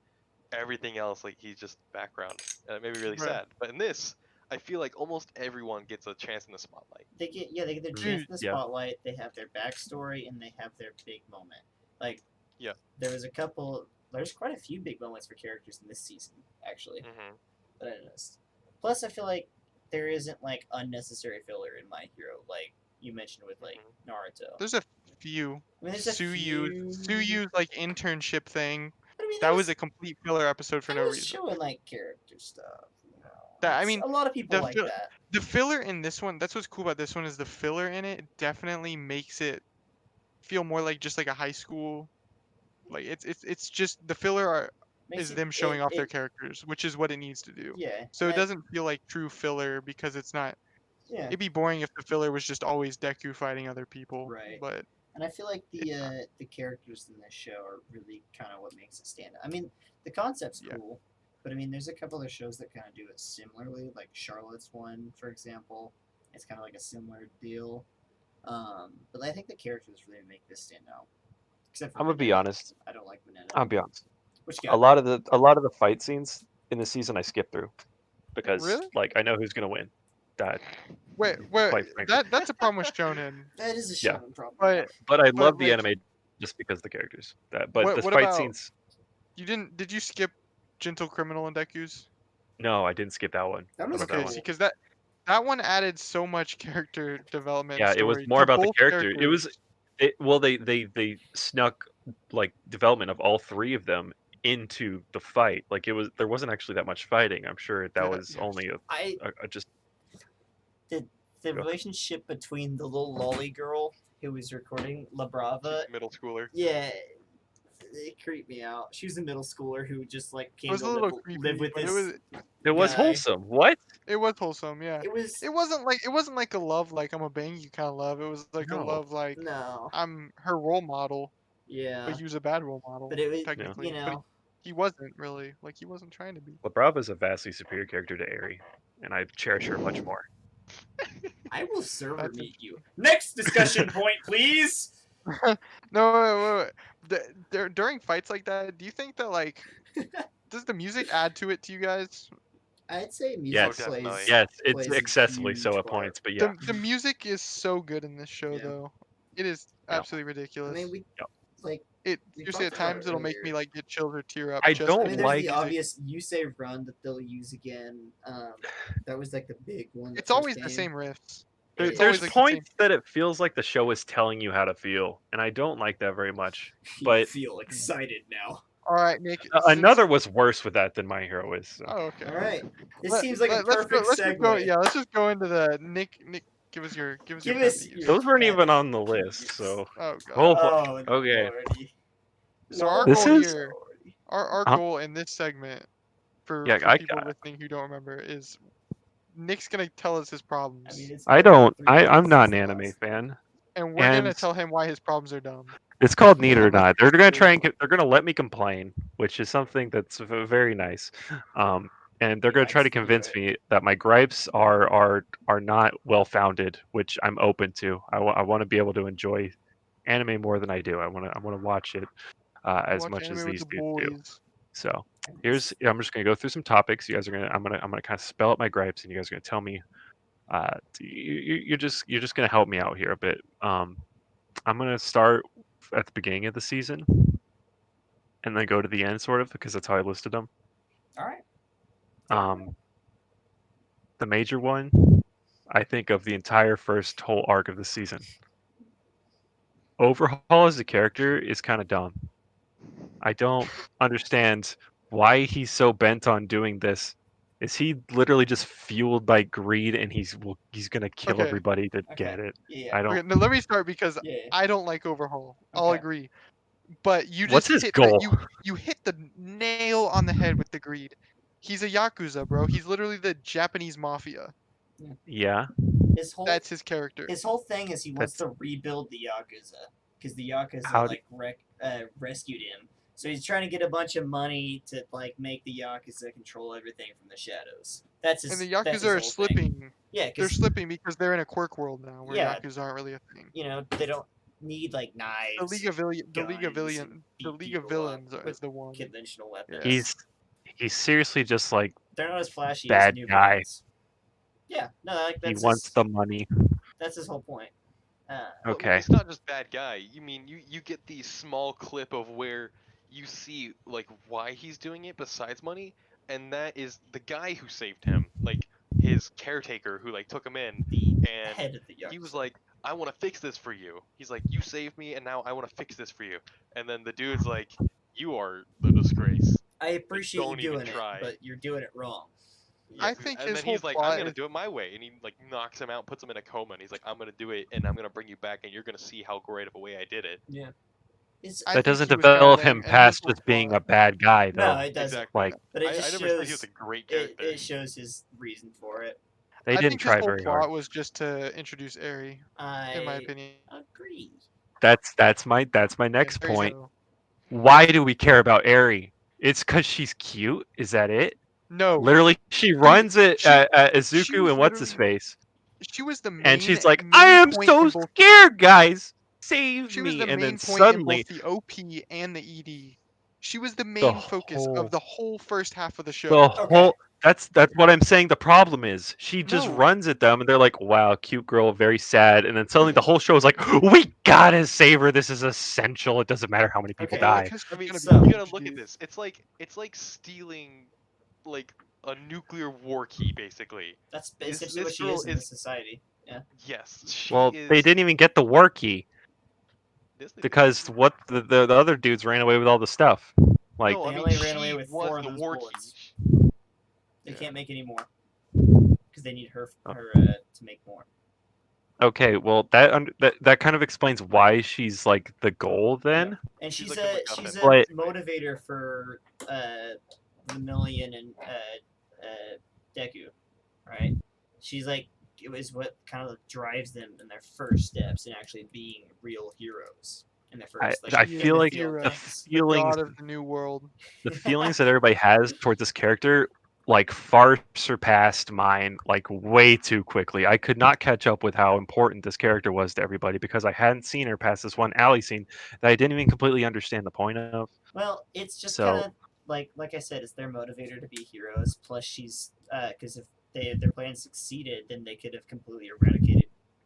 everything else, like he's just background, and it made me really Right. sad. But in this, I feel like almost everyone gets a chance in the spotlight. They get their Mm, chance in the yeah. spotlight. They have their backstory and they have their big moment. Like Yeah. There's quite a few big moments for characters in this season, actually. Mm-hmm. That I noticed. Plus, I feel like there isn't like unnecessary filler in My Hero, like you mentioned with like Naruto. There's a few. I mean, there's a few. Suyu's like internship thing. But I mean, That was a complete filler episode for that no was reason. showing like character stuff. That I mean, a lot of people the like fil- that. the filler in this one. That's what's cool about this one is the filler in it definitely makes it feel more like just like a high school. Like it's just the filler Makes is them showing off their it characters, which is what it needs to do. yeah. So and it doesn't feel like true filler because it's not. Yeah. It'd be boring if the filler was just always Deku fighting other people. Right. But And I feel like It's not. the characters in this show are really kind of what makes it stand out. I mean, the concept's Yeah. cool, but I mean, there's a couple other shows that kind of do it similarly, like Charlotte's one, for example. It's kind of like a similar deal. But I think the characters really make this stand out. Except for I'm gonna be Banana. honest. I don't like Banana. I'll be honest. What you A got? lot of the fight scenes in the season I skipped through because Really? like I know who's gonna win. That Wait, quite frankly. that's a problem with shonen. That is a Yeah. shonen problem. But But I But, love the like- anime just because of the characters. But the what fight about scenes. Did you skip Gentle Criminal and Deku's? No, I didn't skip that one. That How was about that Okay, one? see, because that one added so much character development. Yeah, And it was story more to about the both character. It was characters. well they snuck like development of all three of them into the fight. Like there wasn't actually that much fighting. I'm sure that was only I a just the Go. relationship between the little lolly girl who was recording La Brava. She's a middle schooler. Yeah, it creeped me out. She was a middle schooler who just like It came was to a little live creepy, with but this. it was guy. wholesome. What? it was wholesome. Yeah, It was it wasn't like a love like I'm a bang you kind of love. It was like a No. love like no, I'm her role model, yeah, but he was a bad role model. but it was technically, you but know. he wasn't really like he wasn't trying to be. La Brava is a vastly superior character to Eri, and I cherish her much more. I will server That's meet you. Next discussion point, please. No, wait. During fights like that, do you think that like does the music add to it to you guys? I'd say music Yes. plays. definitely. Yes, it's plays a excessively so huge at part. points, but yeah. The music is so good in this show, Yeah. though. It is Yeah. absolutely I ridiculous. mean, we Yep. like. It we seriously talked at about times it it'll make me earlier. like get chills or tear up. I just don't I mean, there's like- the music. obvious "You Say Run" that they'll use again. That was like the big one. that It's first always the came. same riffs. It It's is. always There's like the same. points that it feels like the show is telling you how to feel, and I don't like that very much. You But feel excited now. All right, Nick. another was worse with that than My Hero is. So. Oh, okay. All right, this Let- seems like a let's go- perfect let's just go. segue. Yeah, let's just go into the Nick. Give us your Give pet us peeves. your- Those weren't pet even on the list, peeves. so. Oh god. Oh, Oh, okay. lordy. So our This goal is- here, our Huh? goal in this segment, for Yeah, people listening who don't remember, is Nick's gonna tell us his problems, I mean, it's I been don't. 3 I'm months not an since the anime last- fan. and we're gonna and- tell him why his problems are dumb. It's called Neet or Unless Not. you They're gonna disagree. try and they're gonna let me complain, which is something that's very nice. And they're He gonna try likes to to do convince it. me that my gripes are not well founded, which I'm open to. I want to be able to enjoy anime more than I do. I want to watch it as Watch much as anime with these the dudes do. boys. So I'm just gonna go through some topics. You guys are gonna I'm gonna kind of spell out my gripes, and you guys are gonna tell me. You're just gonna help me out here a bit. I'm gonna start at the beginning of the season, and then go to the end, sort of, because that's how I listed them. All right. The major one, I think, of the entire first whole arc of the season. Overhaul as a character is kind of dumb. I don't understand why he's so bent on doing this. Is he literally just fueled by greed and he's gonna kill Okay. everybody to Okay. get it? Yeah. I don't. Okay, now let me start because Yeah. I don't like Overhaul. I'll Okay. agree. But you What's just his hit goal? you hit the nail on the head with the greed. He's a yakuza, bro. He's literally the Japanese mafia. Yeah. His whole That's his character. his whole thing is he wants to rebuild the Yakuza because the Yakuza How rescued him. So he's trying to get a bunch of money to like make the Yakuza control everything from the shadows. That's his. And the that's his yakuza are whole thing. slipping. Yeah, They're because slipping because they're in a quirk world now, where Yeah. yakuza aren't really a thing. you know they don't need like knives. The League of guns and beat League of people Villains up is the one. conventional weapons. He's seriously just like They're not as flashy bad as new guy. villains. Yeah, no, like he that's wants his, the money. that's his whole point. But Okay. it's not just bad guy. You mean you get the small clip of where you see like why he's doing it besides money, and that is the guy who saved him, like his caretaker who like took him in, The and head of the Yakuza. he was like, I want to fix this for you. He's like, you saved me, and now I want to fix this for you. And then the dude's like, you are the disgrace. I appreciate you don't even doing it, try. but you're doing it wrong. I Yes, think and his then whole he's like, plot I'm gonna is- do it my way, and he like knocks him out, puts him in a coma, and he's like, I'm gonna do it, and I'm gonna bring you back, and you're gonna see how great of a way I did it. Yeah. It's, I That think doesn't he was kinda develop lame, him and his past whole just being plot- a bad guy, though. no, it doesn't. Exactly. Like But it I just never said shows he was a great it, character. it shows his reason for it. they I didn't think try his whole very plot hard. was just to introduce Eri, in my I opinion. agree. That's my next There you point. go. Why do we care about Eri? It's because she's cute. Is that it? No, Literally, she runs at she Izuku was and what's his literally- face, she was the main. and she's like, main "I am point so in both, scared, guys, save She was me!" the And main then point suddenly, in both the OP and the ED. She was the main focus whole- of the whole first half of the show. The whole that's what I'm saying. The problem is she just No. runs at them, and they're like, "Wow, cute girl, very sad." And then suddenly the whole show is like, "We gotta save her. This is essential. It doesn't matter how many people Okay, Well, die." because I mean, she's so- gonna be you gotta look at introduced. this. It's like stealing like a nuclear war key, basically. That's This- essentially this what she girl is in is- this society. Yes, she Well, is. they didn't even get the war key Disney did. because what the other dudes ran away with all the stuff. Like, no, They I mean, only ran she away with was 4 of the those war bullets. key. They Yeah. can't make any more because they need her Oh. to make more. okay, well that kind of explains why she's like the goal then. And She's she's, like the she's a MacGuffin. motivator for Vermilion and Deku, right? She's like, it was what kind of drives them in their first steps in actually being real heroes in their first. I She is feel the like hero, the things. the feelings god of the new world. the feelings that everybody has towards this character like far surpassed mine like way too quickly. I could not catch up with how important this character was to everybody because I hadn't seen her past this one alley scene that I didn't even completely understand the point of. Well, it's just So- kind of like I said, it's their motivator to be heroes. Plus, she's because if their plan succeeded, then they could have completely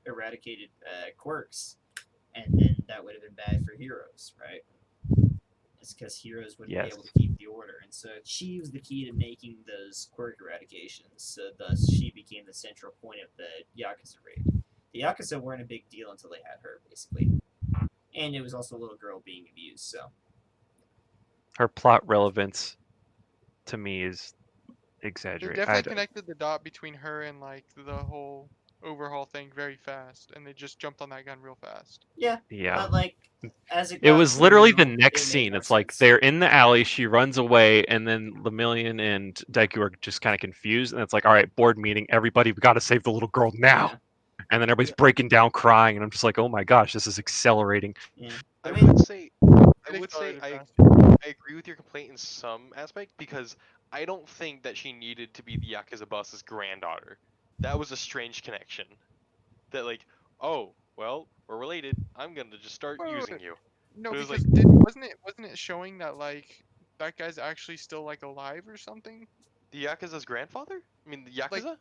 eradicated quirks, and then that would have been bad for heroes, right? It's because heroes wouldn't be Yes. able to keep the order, and so she was the key to making those quirk eradications. So thus, she became the central point of the Yakuza raid. The Yakuza weren't a big deal until they had her, basically, and it was also a little girl being abused. So. Her plot relevance to me is They exaggerated. definitely connected the dot between her and like the whole overhaul thing very fast, and they just jumped on that gun real fast. Yeah. But like, as It got was literally the through, next it made scene. more It's like sense. they're in the alley, she runs away, and then Lemillion and Deku are just kind of confused. And it's like, all right, board meeting, everybody, we got to save the little girl now. Yeah. And then everybody's breaking down, crying, and I'm just like, oh my gosh, this is accelerating. Yeah. I I mean, would say, It accelerated fast. I agree with your complaint in some aspect because I don't think that she needed to be the Yakuza boss's granddaughter. That was a strange connection. That like, oh, well, we're related. I'm gonna just start Wait, wait, using wait. you. No, But it was because like- wasn't it showing that like that guy's actually still like alive or something? The Yakuza's grandfather? I mean, the Yakuza?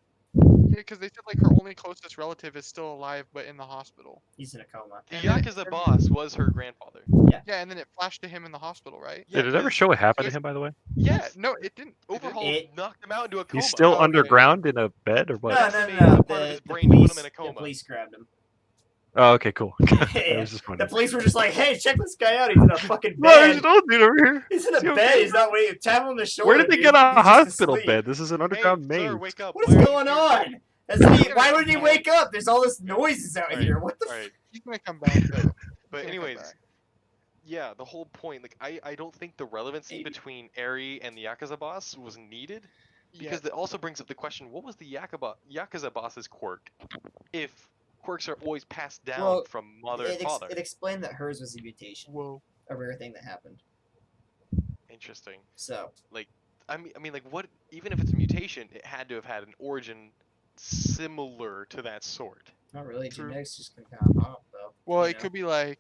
Yeah, because they said like her only closest relative is still alive but in the hospital. he's in a coma. The and then it- Yakuza and- boss was her grandfather. Yeah, and then it flashed to him in the hospital, right? Yeah, Did it ever 'cause- show what happened to because- him, by the way? Yes. Yeah, no, it didn't. It didn't. Overhaul It- knocked him out into a coma. He's still okay. underground in a bed, or what? No, no, Decimated no, no. the part of his The brain to put him police, in a the coma. police grabbed him. Oh, okay, cool. I Yeah. was just The wondering. police were just like, "Hey, check this guy out. He's in a fucking No, there's bed. an old dude over here. He's in Is he a okay? bed. He's not waiting. Tap him on the shoulder. Where did they dude. get a He's just hospital asleep. bed? This is an underground Hey, maze. sir, wake up. What Why is are you going here? on? Why wouldn't he wake up? There's all this noises out Alright, here. What the? Alright, He's gonna come back though. but He's gonna come anyways, back. yeah, the whole point, like, I don't think the relevancy Maybe. between Eri and the Yakuza boss was needed, because Yeah, it also brings up the question, what was the Yakuza boss's quirk? If quirks are always passed down Well, from mother and father. It explained that hers was a mutation, whoa. a rare thing that happened. Interesting. So I mean, like, what? Even if it's a mutation, it had to have had an origin similar to that sort. not really. True. Genetics just kind of off though. Well, you it know? could be like,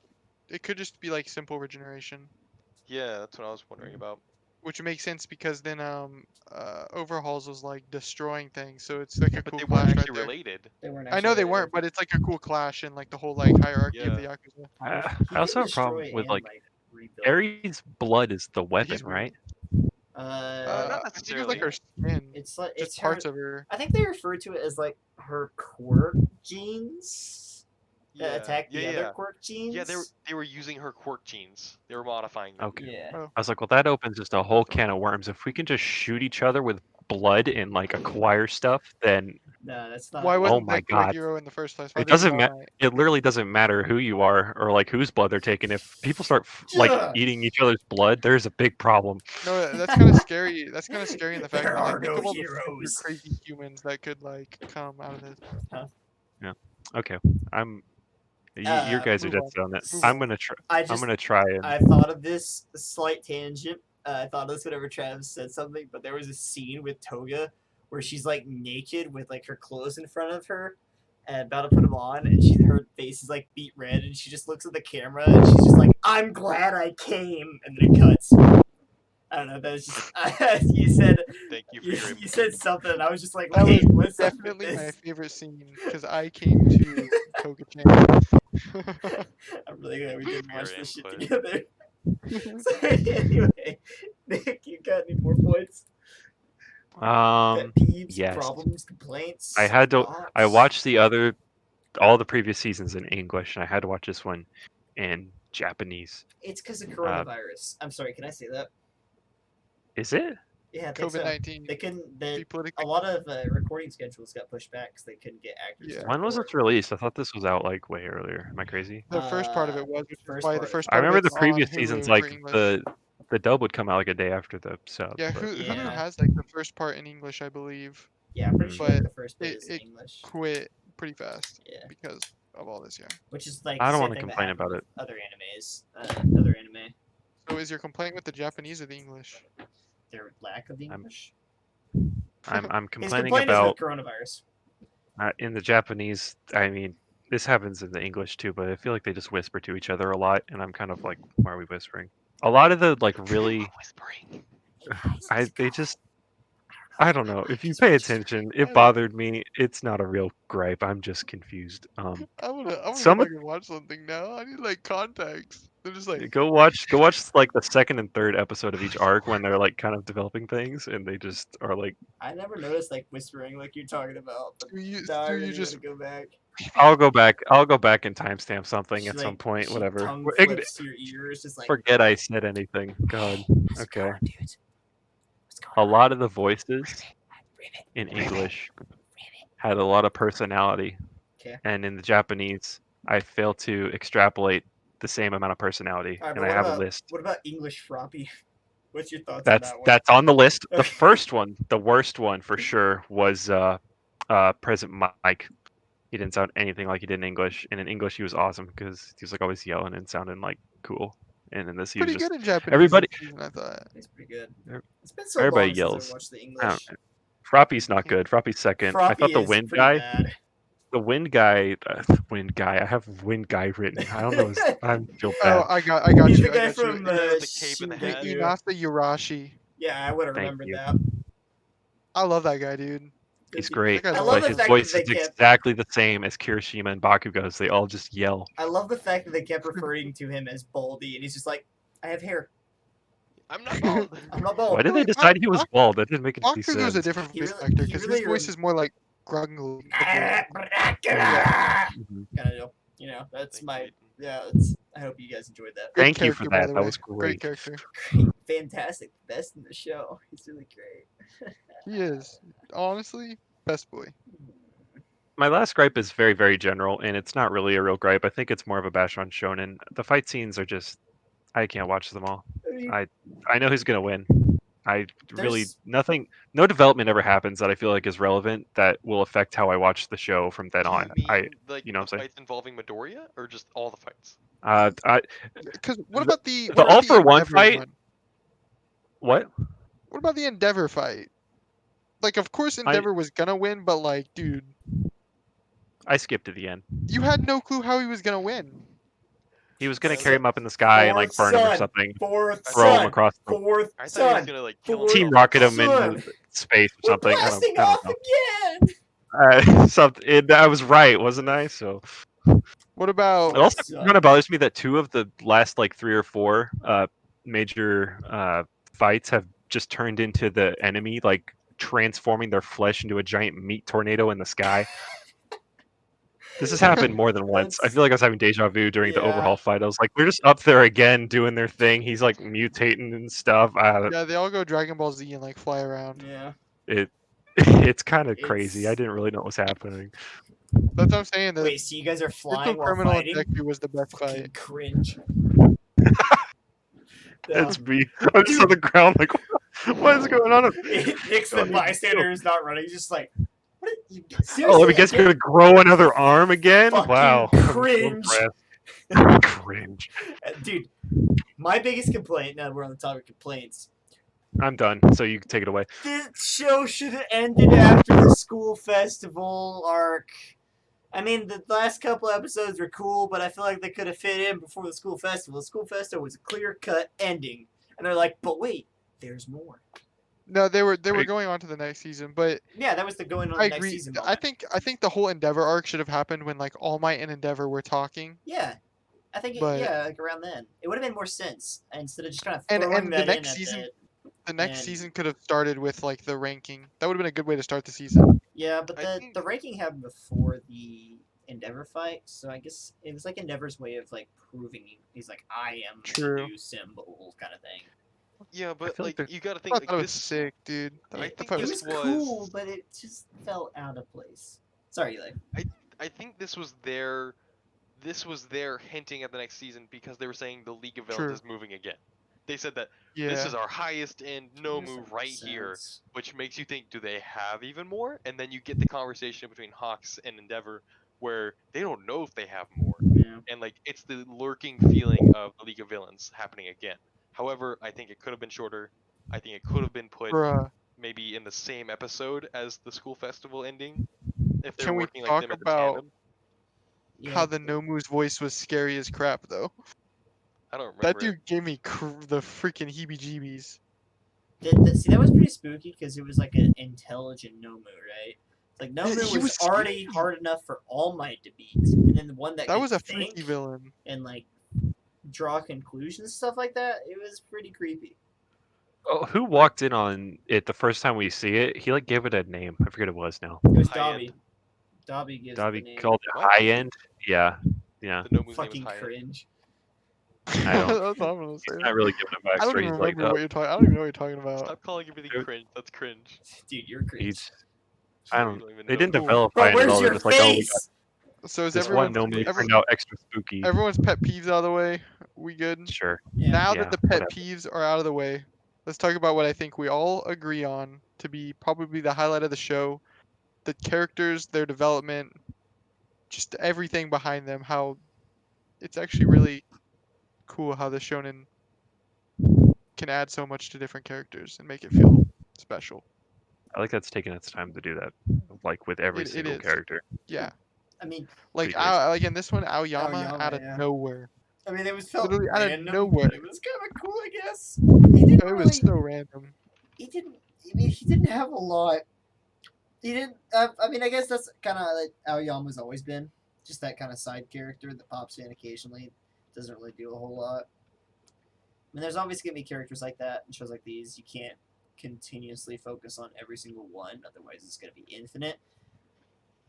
it could just be like simple regeneration, Yeah, that's what I was wondering about. which makes sense because then overhauls was like destroying things, so it's like a But cool they clash weren't right actually there. related. They weren't. I know they weren't, but it's like a cool clash in like the whole like hierarchy of the Yakuza. I also have a problem with like Aries' blood is the weapon, He's right? not I think it's like her skin, It's like just it's parts her. of her. I think they refer to it as like her quirk genes that Yeah, attack the yeah, other yeah. quirk genes. Yeah, they were using her quirk genes. They were modifying them. Okay. Yeah. Oh, I was like, well, that opens just a whole can of worms. If we can just shoot each other with blood and like acquire stuff, then No, that's not. why Oh wasn't my Deku a God. hero in the first place? Why It did he doesn't die? it literally doesn't matter who you are or like whose blood they're taking. If people start like Yeah. eating each other's blood, there's a big problem. No, that's kind of scary. That's kind of scary in the fact There that like are think no of all the heroes. super crazy humans that could like come out of this. Okay, your guys are move dead on. set on it. Move I'm on. gonna try. I I'm just gonna try and I thought of this slight tangent. I thought of this whenever Travis said something, but there was a scene with Toga where she's like naked with like her clothes in front of her and about to put them on, and her face is like beet red, and she just looks at the camera and she's just like, "I'm glad I came," and then it cuts. I don't know. That was just you said. Thank you for your You said something, and I was just like, That wait, was what's up with definitely my this? favorite scene because I came to Toga-chan. I'm really glad we Thank you didn't for your watch this shit input. together. So anyway, Nick, you got any more points? Pet peeves, Yes. problems, complaints. I had to. I thoughts? watched all the previous seasons in English, and I had to watch this one in Japanese. It's because of coronavirus. I'm sorry. Can I say that? Is it? Yeah, I think so. COVID-19. They couldn't. Be A politically. lot of recording schedules got pushed back because they couldn't get actors. Yeah. to When was record. this released? I thought this was out like way earlier. Am I crazy? The first part of it was, which is first why part the of first I part of remember the it's on previous Hulu seasons, for like English. the dub would come out like a day after the sub. Yeah, but- Hulu Yeah. has like the first part in English, I believe. Yeah, I'm pretty sure But the first bit it- is it- English. Quit pretty fast Yeah, because of all this. Yeah. which is like I the don't same wanna thing that complain happened about with it. other animes. Other anime, So is your complaint with the Japanese or the English? their lack of English. I'm His complaining complaint is with about coronavirus. in the Japanese. I mean, this happens in the English too, but I feel like they just whisper to each other a lot, and I'm kind of like, why are we whispering? A lot of the like really, Whispering. they just. I don't know. If you pay attention, I it don't- bothered me. It's not a real gripe. I'm just confused. I wanna go Some back and watch something now. I need like context. They're just like, go watch like the second and third episode of each arc when they're like kind of developing things, and they just are like, I never noticed like whispering like you're talking about, but do you, now I do really you just gotta go back. I'll go back and timestamp something She, at some like, point. she Whatever. tongue flips to your ears, just like. Forget I said anything. God. How's it Okay. going, dudes? What's going A on? lot of the voices Ribbit. in Ribbit. English Ribbit. had a lot of personality, Okay. and in the Japanese, I fail to extrapolate the same amount of personality, All right, and but I what have a about list. what about English Froppy? What's your thoughts on that one? That's on the list. The Okay. first one, the worst one for sure, was President Mike. He didn't sound anything like he did in English, and in English he was awesome because he was like always yelling and sounding like cool. And in this he was pretty just good in Japanese everybody this season, I thought. It's pretty good. Ev- It's been so everybody long since I yells. watched the I English. don't, Froppy's not good. Froppy's second. I Froppy thought the is wind pretty guy, bad. the wind guy, wind guy. I have wind guy written. I don't know. I feel Oh, bad. I got He's you. the I guy got you. from The guy with the cape and the hat. Shingeki. Inasa Yurashi. Yeah, I would have Thank remembered you. that. I love that guy, dude. He's That great, guy's I love but the his fact voice that is they kept. exactly the same as Kirishima and Bakugo's. They all just yell. I love the fact that they kept referring to him as Baldy, and he's just like, I have hair. I'm not bald. I'm not Why bald. did they decide he was bald? That didn't make any Bakugo's a sense. different He voice really- actor he because really his voice rem- is more like grumbly. Kind Mhm. of deal. You know, that's Thank my. you. Yeah, I hope you guys enjoyed that. Good Thank you for character, by that. the That way. was great. character. Great, fantastic, best in the show. He's really great. He is. Honestly, best boy. My last gripe is very, very general, and it's not really a real gripe. I think it's more of a bash on Shonen. The fight scenes are just, I can't watch them all. I mean, I know who's gonna win. I really There's- nothing, no development ever happens that I feel like is relevant that will affect how I watch the show from then on. You mean like you know the what I'm saying? fights involving Midoriya, or just all the fights? I Because what The- about the the what about All for One Endeavor fight- one? what? What about the Endeavor fight? Like, of course Endeavor was gonna win, but like, dude, I skipped to the end. you had no clue how he was gonna win. He was gonna So- carry him up in the sky and like Fourth burn him or son. something, Fourth throw him son. across the Fourth I thought he was son. gonna like kill Fourth team himself. rocket him son. into space or We're something. blasting I don't off know. again. Something. I was right, wasn't I? So. What about It also Son. kind of bothers me that two of the last like 3 or 4 major fights have just turned into the enemy, like transforming their flesh into a giant meat tornado in the sky. This has happened more than once. I That's- feel like I was having deja vu during the Yeah. overhaul fight. I was like, they're just up there again doing their thing. He's like mutating and stuff. yeah? They all go Dragon Ball Z and like fly around. Yeah. It's kind of crazy. I It's- didn't really know what was happening. That's what I'm saying. The Wait, so you guys are Little flying while Criminal fighting? and Deku was the best Fucking fight. cringe. It's me. I'm just on the ground like, what is going on? Nick's the bystander who's not running. He's just like, what? You, Oh, seriously? let me guess, you're gonna grow another arm again? Fucking Wow. I'm so cringe. impressed. Cringe. Dude, my biggest complaint, now we're on the topic of complaints, I'm done, so you can take it away. this show should have ended after the school festival arc. I mean, the last couple episodes were cool, but I feel like they could have fit in before the school festival. The school festival was a clear-cut ending. And they're like, but wait, there's more. No, they were Right. going on to the next season, but Yeah, that was the going on I the next agree. season I moment. think the whole Endeavor arc should have happened when like All Might and Endeavor were talking. Yeah, I think But like around then it would have made more sense instead of just kind of and throwing the that in next at season, the. the next and- season could have started with like the ranking. That would have been a good way to start the season. Yeah, but I the think- the ranking happened before the Endeavor fight, so I guess it was like Endeavor's way of like proving he's like I am True. the new symbol kind of thing. Yeah, but feel like like there- you gotta I think thought like that was this. sick, dude. I It, think thought it this was was cool, but it just felt out of place. Sorry, Eli. I think this was their hinting at the next season because they were saying the League of Villains True. is moving again. They said that Yeah. this is our highest end no Makes move some right here, sense. which makes you think, do they have even more? And then you get the conversation between Hawks and Endeavor where they don't know if they have more. Yeah. And like it's the lurking feeling of the League of Villains happening again. However, I think it could have been shorter. I think it could have been put Bruh. maybe in the same episode as the school festival ending if they're Can we working like talk them in the about tandem. Yeah. how the Nomu's voice was scary as crap though? I don't remember That it. dude gave me the freaking heebie-jeebies. See, that was pretty spooky because it was like an intelligent Nomu, right? Like Nomu he was, was already scary. hard enough for All Might to beat, and then the one that That could was a think freaky villain. and like draw conclusions and stuff like that. It was pretty creepy. Oh, who walked in on it the first time we see it? He like gave it a name. I forget what it was now. It was High Dobby. end. Dobby gives it the Dobby name. called it What? high end. Yeah, yeah. The Nomu's name is Fucking High End. cringe. I don't- That's all I'm gonna He's say. not really giving a I don't backstory. even He's like, remember what you're talking. I don't even know what you're talking about. Stop calling everything Dude. cringe. That's cringe. Dude, you're cringe. he's. So I you don't. even They know. didn't Cool. develop Bro, high end at where's all. They're your just like, oh, we got face? So is this everyone one Nomu every, turned out extra spooky. everyone's pet peeves out of the way? We good? Sure. Yeah. Now Yeah, that the pet whatever. peeves are out of the way, let's talk about what I think we all agree on to be probably the highlight of the show: the characters, their development, just everything behind them. How it's actually really cool how the shonen can add so much to different characters and make it feel special. I like that's taking its time to do that, like with every It single is. character. Yeah, I mean, like Pretty crazy. like in this one, Aoyama Aoyama, out of yeah. nowhere. it was felt Literally out of random. nowhere. But it was kind of cool, I guess. He didn't It was really. so random. He didn't. I mean, he didn't have a lot. He didn't. I mean, I guess that's kind of like Aoyama's always been. Just that kind of side character that pops in occasionally. Doesn't really do a whole lot. I mean, there's obviously gonna be characters like that in shows like these. You can't continuously focus on every single one, otherwise it's gonna be infinite.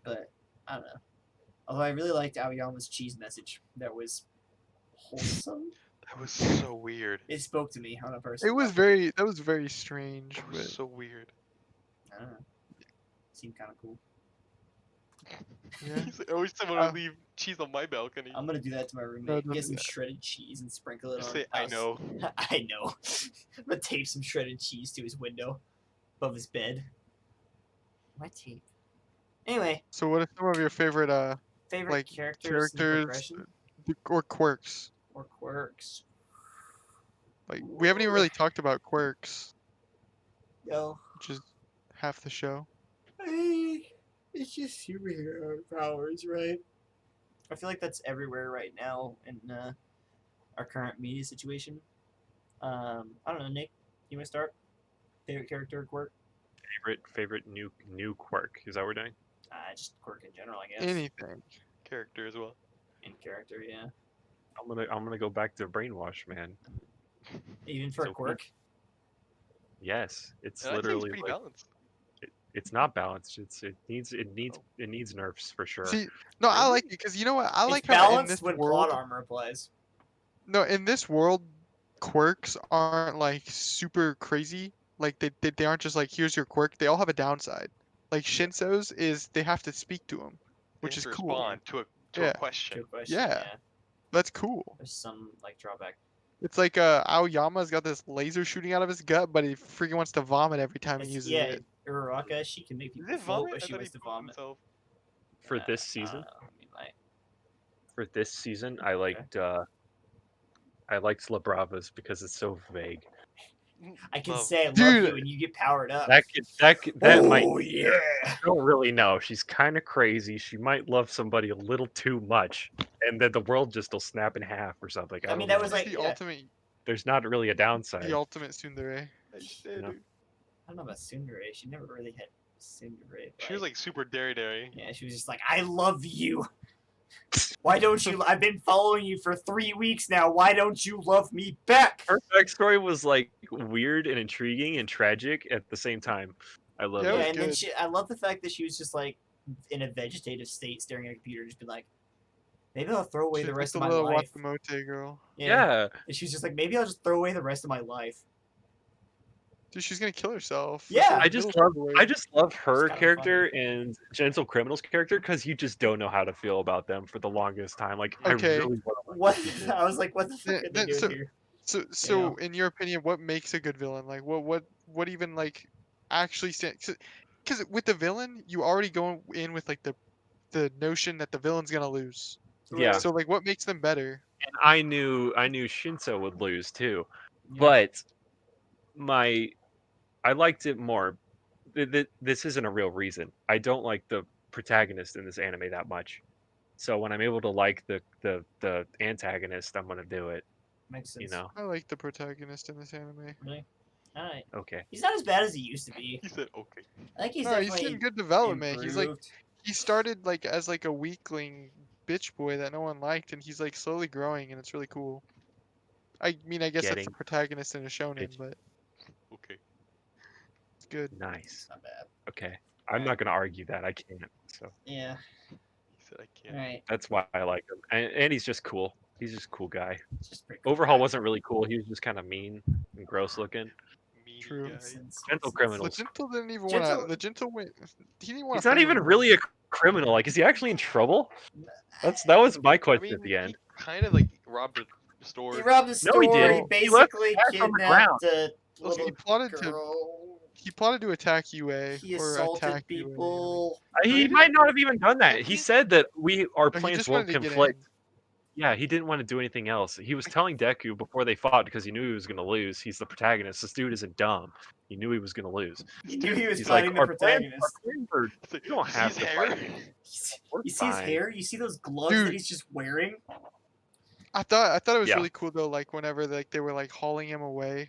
But I don't know. Although I really liked Aoyama's cheese message. That was wholesome. That was so weird. It spoke to me on a personal It was level. that was very strange. It was But so weird. I don't know. Seemed kind of cool. yeah. He's like, I always want to Uh, leave cheese on my balcony. I'm gonna do that to my roommate. don't Get do some that. shredded cheese and sprinkle it Just on. say, I house. know. I know. I'm gonna tape some shredded cheese to his window, above his bed. My tape. Anyway, So what are some of your favorite favorite like characters and characters progression or quirks? or quirks? Like we haven't even really talked about quirks, Yo, which is half the show. it's just superhero powers, right? I feel like that's everywhere right now in our current media situation. I don't know, Nick. You want to start? Favorite character or quirk? Favorite new quirk. Is that what we're doing? Just quirk in general, I guess. Anything. Character as well. In character, yeah. I'm gonna go back to brainwash, man. Even for So a quirk. Yes, it's And I'd say literally pretty like balanced. it's not balanced. It needs nerfs for sure. See, no, I Really? like it because you know what? I It's like how in balanced this when world, plot armor applies. no, in this world, quirks aren't like super crazy. Like they aren't just like here's your quirk. They all have a downside. Like Shinso's is they have to speak to him, They which have is to cool. respond to Yeah. a question. Good question. Yeah. That's cool. There's some like drawback. It's like Aoyama's got this laser shooting out of his gut, but he freaking wants to vomit every time he uses it. Uraraka, she can make Did people it float, vomit? but I she thought wants he to pooped vomit. himself. For this season, I liked La Bravas because it's so vague. I can Love. say I love Dude. you and you get powered up. That might. yeah. I don't really know. She's kind of crazy. She might love somebody a little too much, and then the world just will snap in half or something. I mean, don't that know. was like the yeah. ultimate There's not really a downside. the ultimate tsundere. You know? I don't know about Tsundere. She never really had Tsundere. She was like super dairy. yeah, she was just like, I love you. Why don't you? I've been following you for 3 weeks now. Why don't you love me back? Her backstory was like weird and intriguing and tragic at the same time. I love Yeah, it Yeah, was it. and then good. I love the fact that she was just like in a vegetative state, staring at a computer, just be like, maybe I'll throw away She's the like rest the of my little life. Watamote girl. Yeah. And she's just like, maybe I'll just throw away the rest of my life. Dude, she's gonna kill herself. Yeah. I just love her kinda character and Gentle Criminal's character because you just don't know how to feel about them for the longest time. Like Okay. I really want to like What? these people. I was like, what the fuck Then- are they then doing here? So in your opinion, what makes a good villain? Like, what even like actually stands? Because with the villain, you already go in with like the notion that the villain's gonna lose. Yeah, So like, what makes them better? and I knew Shinso would lose too, Yeah. but I liked it more. This isn't a real reason. I don't like the protagonist in this anime that much. So when I'm able to like the antagonist, I'm gonna do it. Makes sense. You know? I like the protagonist in this anime. Really? Alright. Okay. He's not as bad as he used to be. He said, okay. I think he's No, he's definitely getting good development. improved. He started like as like a weakling bitch boy that no one liked, and he's like slowly growing, and it's really cool. I mean, I guess that's the Getting protagonist in a shonen, bitch. but Okay. it's good. Nice. It's not bad. Okay. I'm not gonna argue that. I can't. So Yeah. He said, I can't. Alright. that's why I like him. And he's just cool. He's just a cool guy. It's just pretty cool. Overhaul wasn't really cool. He was just kind of mean and gross looking. Meanie True. guy. Makes sense. Gentle Makes criminal. The gentle didn't even Gentle- want to. The gentle went. He didn't want. He's not even really a criminal. Like, is he actually in trouble? sense. That was my I question mean, at the end. he kind of like robbed a store. He robbed the No, store. he didn't. He He left basically cash on the kidnapped a Also, little He plotted to. girl. He plotted to attack UA He or assaulted attack UA. people. He didn't- might not have even done that. He he- said that our No, he plans just won't wanted to get conflict. in. Yeah, he didn't want to do anything else. He was telling Deku before they fought because he knew he was going to lose. He's the protagonist. This dude isn't dumb. He knew he was going to lose. He knew he was He's fighting like, the protagonist. It's like, You don't "You have see to his fight hair?" me. We're You see his fine. hair? You see those gloves Dude. that he's just wearing? I thought it was Yeah. really cool though. Like whenever like they were like hauling him away,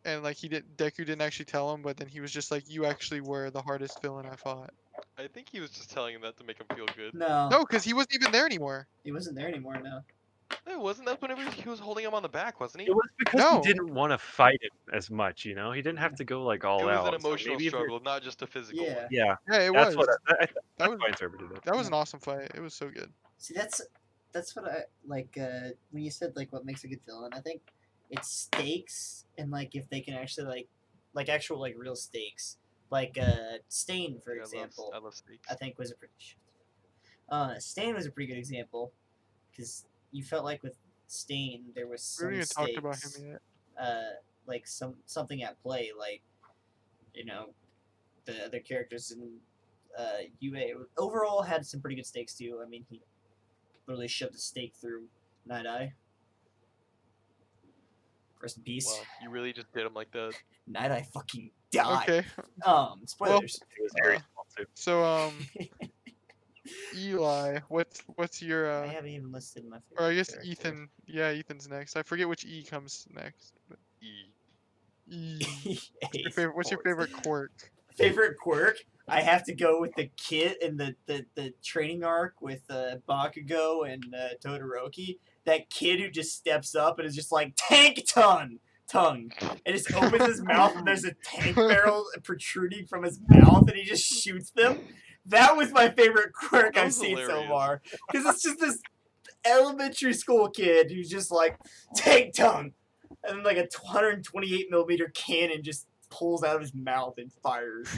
and like Deku didn't actually tell him, but then he was just like, "You actually were the hardest villain I fought." I think he was just telling him that to make him feel good. No. No, because he wasn't even there anymore. He wasn't there anymore, no. No, it wasn't that whenever he was holding him on the back, wasn't he? It was because No. he didn't want to fight him as much, you know? He didn't have to go like all It was out. an So emotional maybe if you're- struggle, not just a physical Yeah. one. Yeah, Yeah, it that's was. what that's That was how I interpreted it. that was an awesome fight. It was so good. See, that's what I like. When you said like what makes a good villain, I think it's stakes and like if they can actually like actual like real stakes. Like Stain, for Yeah, example, I love steaks. I think was a pretty. Stain was a pretty good example because you felt like with Stain there was We some haven't even stakes. talked about him yet. Like something at play, like you know, the other characters in UA overall had some pretty good stakes too. I mean, he literally shoved a stake through Night Eye. Rest in peace. Wow, you really just did him like that. Night Eye fucking died. Okay. Spoilers. It was very Uh, small too. So Eli, what's your I haven't even listed my favorite. or I guess character. Ethan. Yeah, Ethan's next. I forget which E comes next. But E. E. Ace What's your Force. favorite quirk? Favorite quirk? I have to go with the kid in the training arc with Bakugo and Todoroki. That kid who just steps up and is just like tank tongue, and just opens his mouth and there's a tank barrel protruding from his mouth and he just shoots them. That was my favorite quirk That I've was seen so hilarious. far because it's just this elementary school kid who's just like tank tongue, and then like a 128 millimeter cannon just pulls out of his mouth and fires.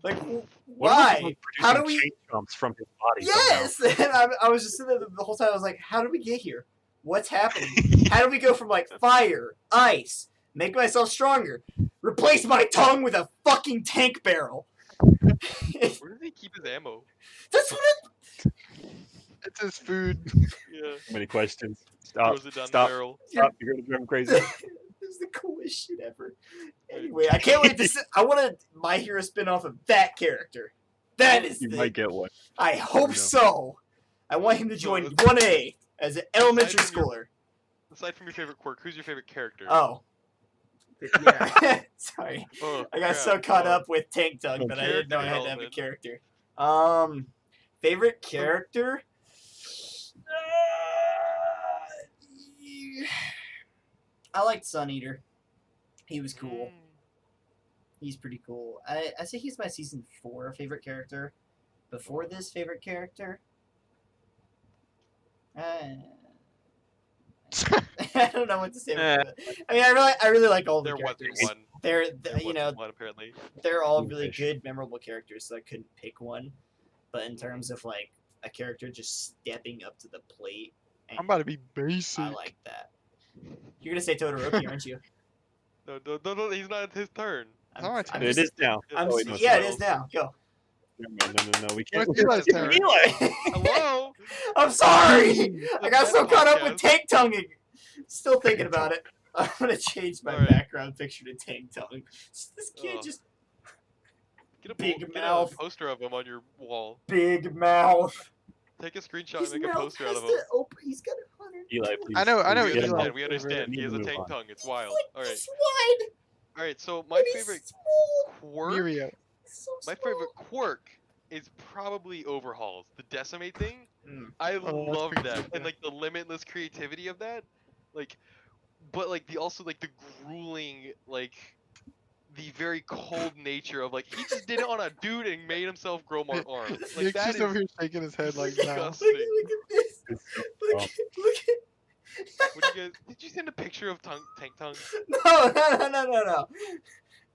Like, What if why? he was How do producing we? chain jumps from his body? somehow? Yes! And I was just sitting there the whole time. I was like, how did we get here? What's happening? How do we go from like fire, ice, make myself stronger, replace my tongue with a fucking tank barrel? Where does he keep his ammo? That's what It's his food. Yeah. Too many questions. Stop. Throws it down Stop. the barrel. Stop. You're gonna drive him crazy. It's the coolest shit ever. Anyway, I can't wait to see. I want a My Hero spin-off of that character. That is You the. might get one. I hope know. so. I want him to So, join let's- 1A as an elementary Aside from your- schooler. Aside from your favorite quirk, who's your favorite character? Oh, Yeah. Sorry. Oh, I got crap. so caught Oh, up with Tank Tongue that I didn't know I had to have a character. Favorite character? I liked Sun Eater. He was cool. He's pretty cool. I say he's my season 4 favorite character. Before this favorite character, I don't know what to say. About that. I mean, I really like all the There wasn't characters. one. They're There you know wasn't one, apparently. they're all really Fish. good, memorable characters. So I couldn't pick one. But in terms of like a character just stepping up to the plate, and I'm about to be basic. I like that. You're gonna say Todoroki, aren't you? No, he's not his turn. Alright, I'm It just- is now. I'm Oh, just- wait, no, yeah, it sorry. is now. Go. No. We can't. It's Eli's turn. Eli. Hello? I'm sorry. I got so That caught up with podcast. tank tonguing. Still thinking about it. I'm gonna change my Alright. background picture to tank tongue. This kid Ugh. just Get Big a mouth. poster of him on your wall. big mouth. Take a screenshot His and make a mouth poster out has of him. to open. He's got a 100. Eli, please. I know We Get him Eli. out. understand. We understand. Need He has to a move tank on. tongue. It's wild. Like All right. this wide. All right. So my and he's favorite small. quirk. Mirio. So My small. favorite quirk is probably overhauls. The decimate thing. Mm. I that's love pretty that, sick, and yeah. like the limitless creativity of that, like, but like the also like the grueling like the very cold nature of like he just did it on a dude and made himself grow more arms. Like Nick's that just is over here shaking his head like, no. disgusting. Look at this. It's so Look, soft. look at. What do you guys? Did you send a picture of Tank Tongue? No.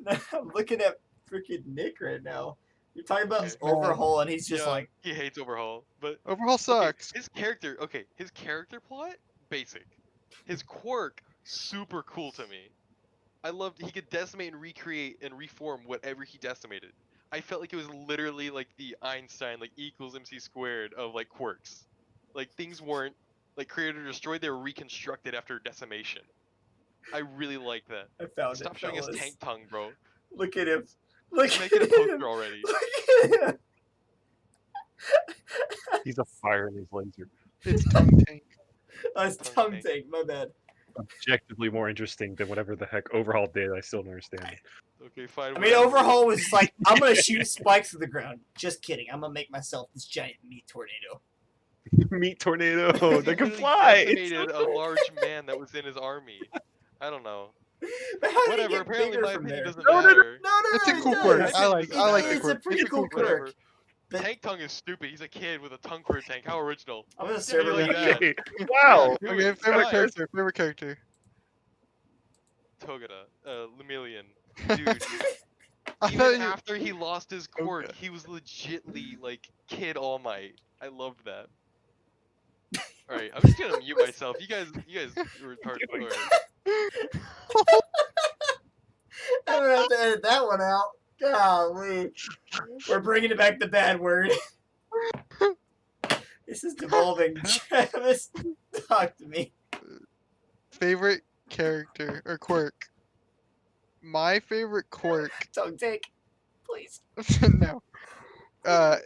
No, I'm looking at freaking Nick right now. You're talking about Okay. Overhaul, and he's just Yeah, like, he hates overhaul, but Overhaul okay, sucks. his character plot basic. His quirk super cool to me. I loved he could decimate and recreate and reform whatever he decimated. I felt like it was literally like the Einstein like E equals MC squared of like quirks. Like things weren't like created or destroyed; they were reconstructed after decimation. I really like that. I found Stop it, showing us fellas. Tank Tongue, bro. Look at him. Look Make it a at poster him. already. Look at him. He's a fire in his laser. It's tongue tank. Oh, it's Tongue tongue tank. tank. My bad. Objectively more interesting than whatever the heck Overhaul did. I still don't understand. Okay, fine. I mean, whatever. Overhaul was like, I'm gonna shoot spikes to the ground. Just kidding. I'm gonna make myself this giant meat tornado. Meat tornado He that can literally fly. It's decimated so a large man that was in his army. I don't know. But how did Whatever. he get Apparently, bigger my from opinion there? doesn't No, no, no. matter. No, It's a it cool does. quirk. I like the It's quirk. a pretty It's a cool cool quirk. quirk. Whatever. But Tank Tongue is stupid. He's a kid with a tongue for a tank. How original. I'm gonna Yeah, serve you him like that. that. Okay. Wow. Do Okay, it. favorite Fine. character. Favorite character. Togeda. Lemillion. Dude. I thought Even you. after he lost his quirk, Okay. he was legitly like Kid All Might. I loved that. Alright, I'm just gonna mute myself. You guys were retarded. Alright. I'm gonna have to edit that one out. Golly. We're bringing it back the bad word. This is devolving. Travis, talk to me. Favorite character or quirk. My favorite quirk. Tongue take, please. No.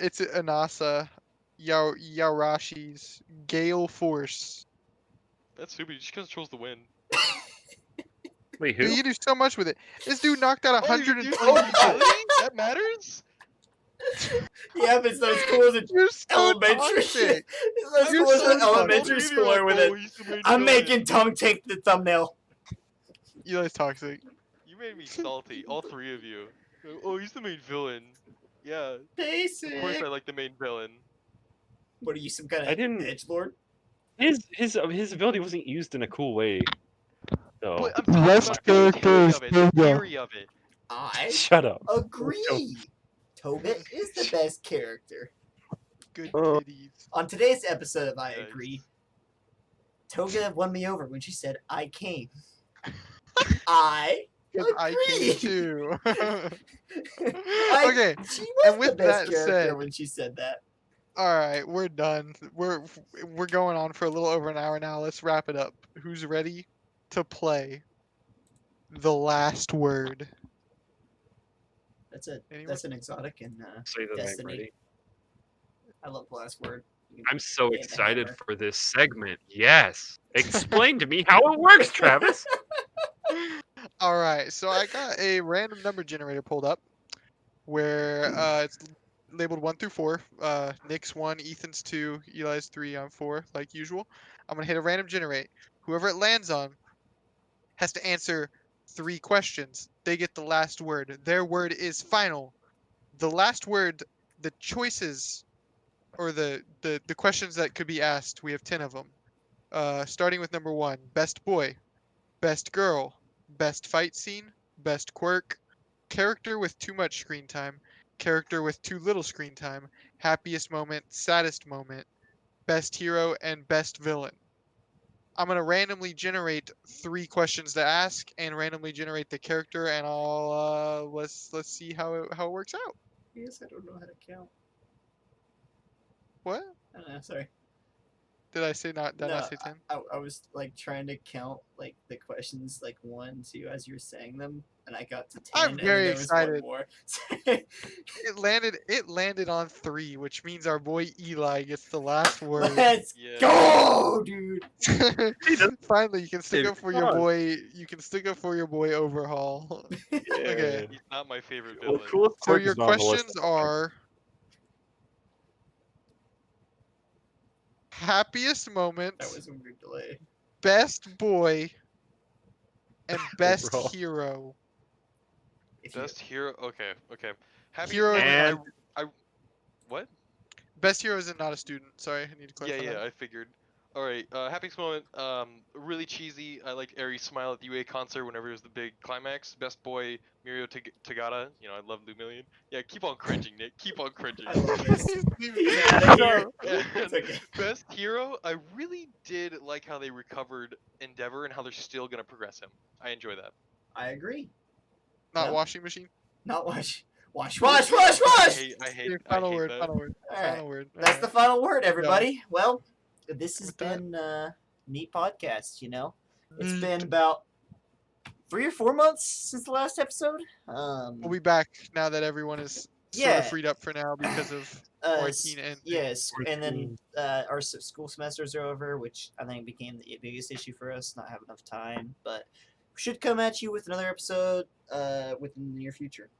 It's Anasa Yaorashi's Gale Force. That's stupid. He just controls the wind. Wait, Dude, who? you do so much with it. This dude knocked out Oh, you 120 do people. utility? That matters? Yeah, but it's not as cool as an You're so elementary. toxic. It's not as You're cool as so an elementary toxic. schooler with Oh, it. he's the main I'm villain. making tongue take the thumbnail. Eli's toxic. You made me salty. All three of you. Oh, he's the main villain. Yeah, of course I Basic. like the main villain. What are you, some kind I of didn't- edgelord? His ability wasn't used in a cool way. So But I'm talking Best about the character theory is of it. The Toga. theory of it. I shut up. agree. Toga is the best character. Good Oh. titties. On today's episode of I Nice. Agree, Toga won me over when she said, I came. I 'Cause I came agree. too. I- Okay, She was And the with best that character said- when she said that. all right, we're done. We're going on for a little over an hour now. Let's wrap it up. Who's ready to play the last word? Anyone? That's an exotic and Say that I'm Destiny. ready. I love the last word. I'm so Yeah, the excited hammer. for this segment. Yes. Explain to me how it works, Travis. All right, so I got a random number generator pulled up where it's labeled 1 through 4. Nick's 1, Ethan's 2, Eli's 3, I'm 4, like usual. I'm gonna hit a random generate. Whoever it lands on has to answer 3 questions. They get the last word. Their word is final. The last word, the choices, or the questions that could be asked, we have 10 of them. Starting with number 1, best boy, best girl, best fight scene, best quirk, character with too much screen time, character with too little screen time, happiest moment, saddest moment, best hero, and best villain. I'm gonna randomly generate 3 questions to ask and randomly generate the character, and I'll let's see how it works out. Yes, I don't know how to count. What I don't know. Sorry. did I say? Not did I No, not say 10? I was like trying to count like the questions like 1, 2 as you were saying them, and I got to 10, I'm and very then there was one excited. more. It landed on 3, which means our boy Eli gets the last word. Let's Yeah. go, dude. Finally, you can stick Dude, up for come your on. boy. You can stick up for your boy Overhaul. Okay. He's not my favorite Well, villain. coolest So quirk your is not on the list. questions are happiest moment, That was a weird delay. best boy, and best Overall. hero. If you Best hero. Okay. Happy Hero moment. and- What? Best hero is not a student. Sorry, I need to clarify Yeah, that. I figured. All right. Happiest moment. Really cheesy. I like Ari's smile at the UA concert whenever it was the big climax. Best boy, Mirio Tagada. You know, I love Lumillion. Yeah, keep on cringing, Nick. Keep on cringing. I love this. He's Get out of here. And It's okay. best hero. I really did like how they recovered Endeavor and how they're still gonna progress him. I enjoy that. I agree. not Yeah. washing machine. Not wash. Wash. I hate Your I final hate word. that. Final word. All right. Final word. That's the final word, everybody. Well, this has With that- been Neat Podcast, you know? It's Neet. been about 3 or 4 months since the last episode. We'll be back now that everyone is sort Yeah. of freed up for now because of quarantine and yes, and then our school semesters are over, which I think became the biggest issue for us, not having enough time. But we should come at you with another episode within the near future.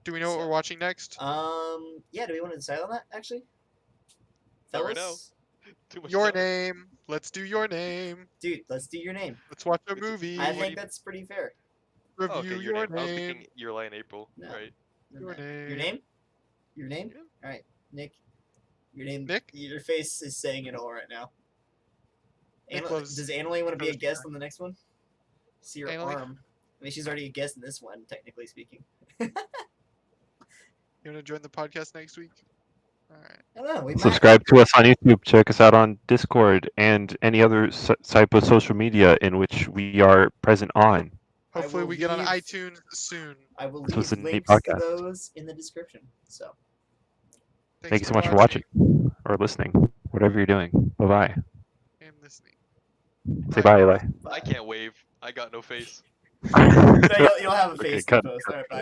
Do we know what So, we're watching next? Yeah, do we want to decide on that actually? Not right Fellas? Too much Your time. name. Let's do your name. Dude, let's do your name. Let's watch a Let's do- movie. I what do think you- that's pretty fair. Oh, okay, Review your name. I was name. thinking July and April. No. Right. Your Your name. name? Your name? Yeah. All right, Nick. Your name. Nick? Your face is saying it all right now. Nick Anna, loves- does Annalie want to be a loves guest on the next one? See her Annalie? arm. I mean, she's already a guest in this one, technically speaking. You want to join the podcast next week? All right. I don't know. We might. Subscribe to us on YouTube. Check us out on Discord and any other type of social media in which we are present on. I Hopefully will we get on leave- iTunes soon. I will This was leave a Neat links to podcast. those in the description. So. Thank you so much for watching or listening, whatever you're doing. Bye bye. And listening. Say bye, Eli. I can't wave. I got no face. No, you'll have a Okay, face cut. in post. All right, bye.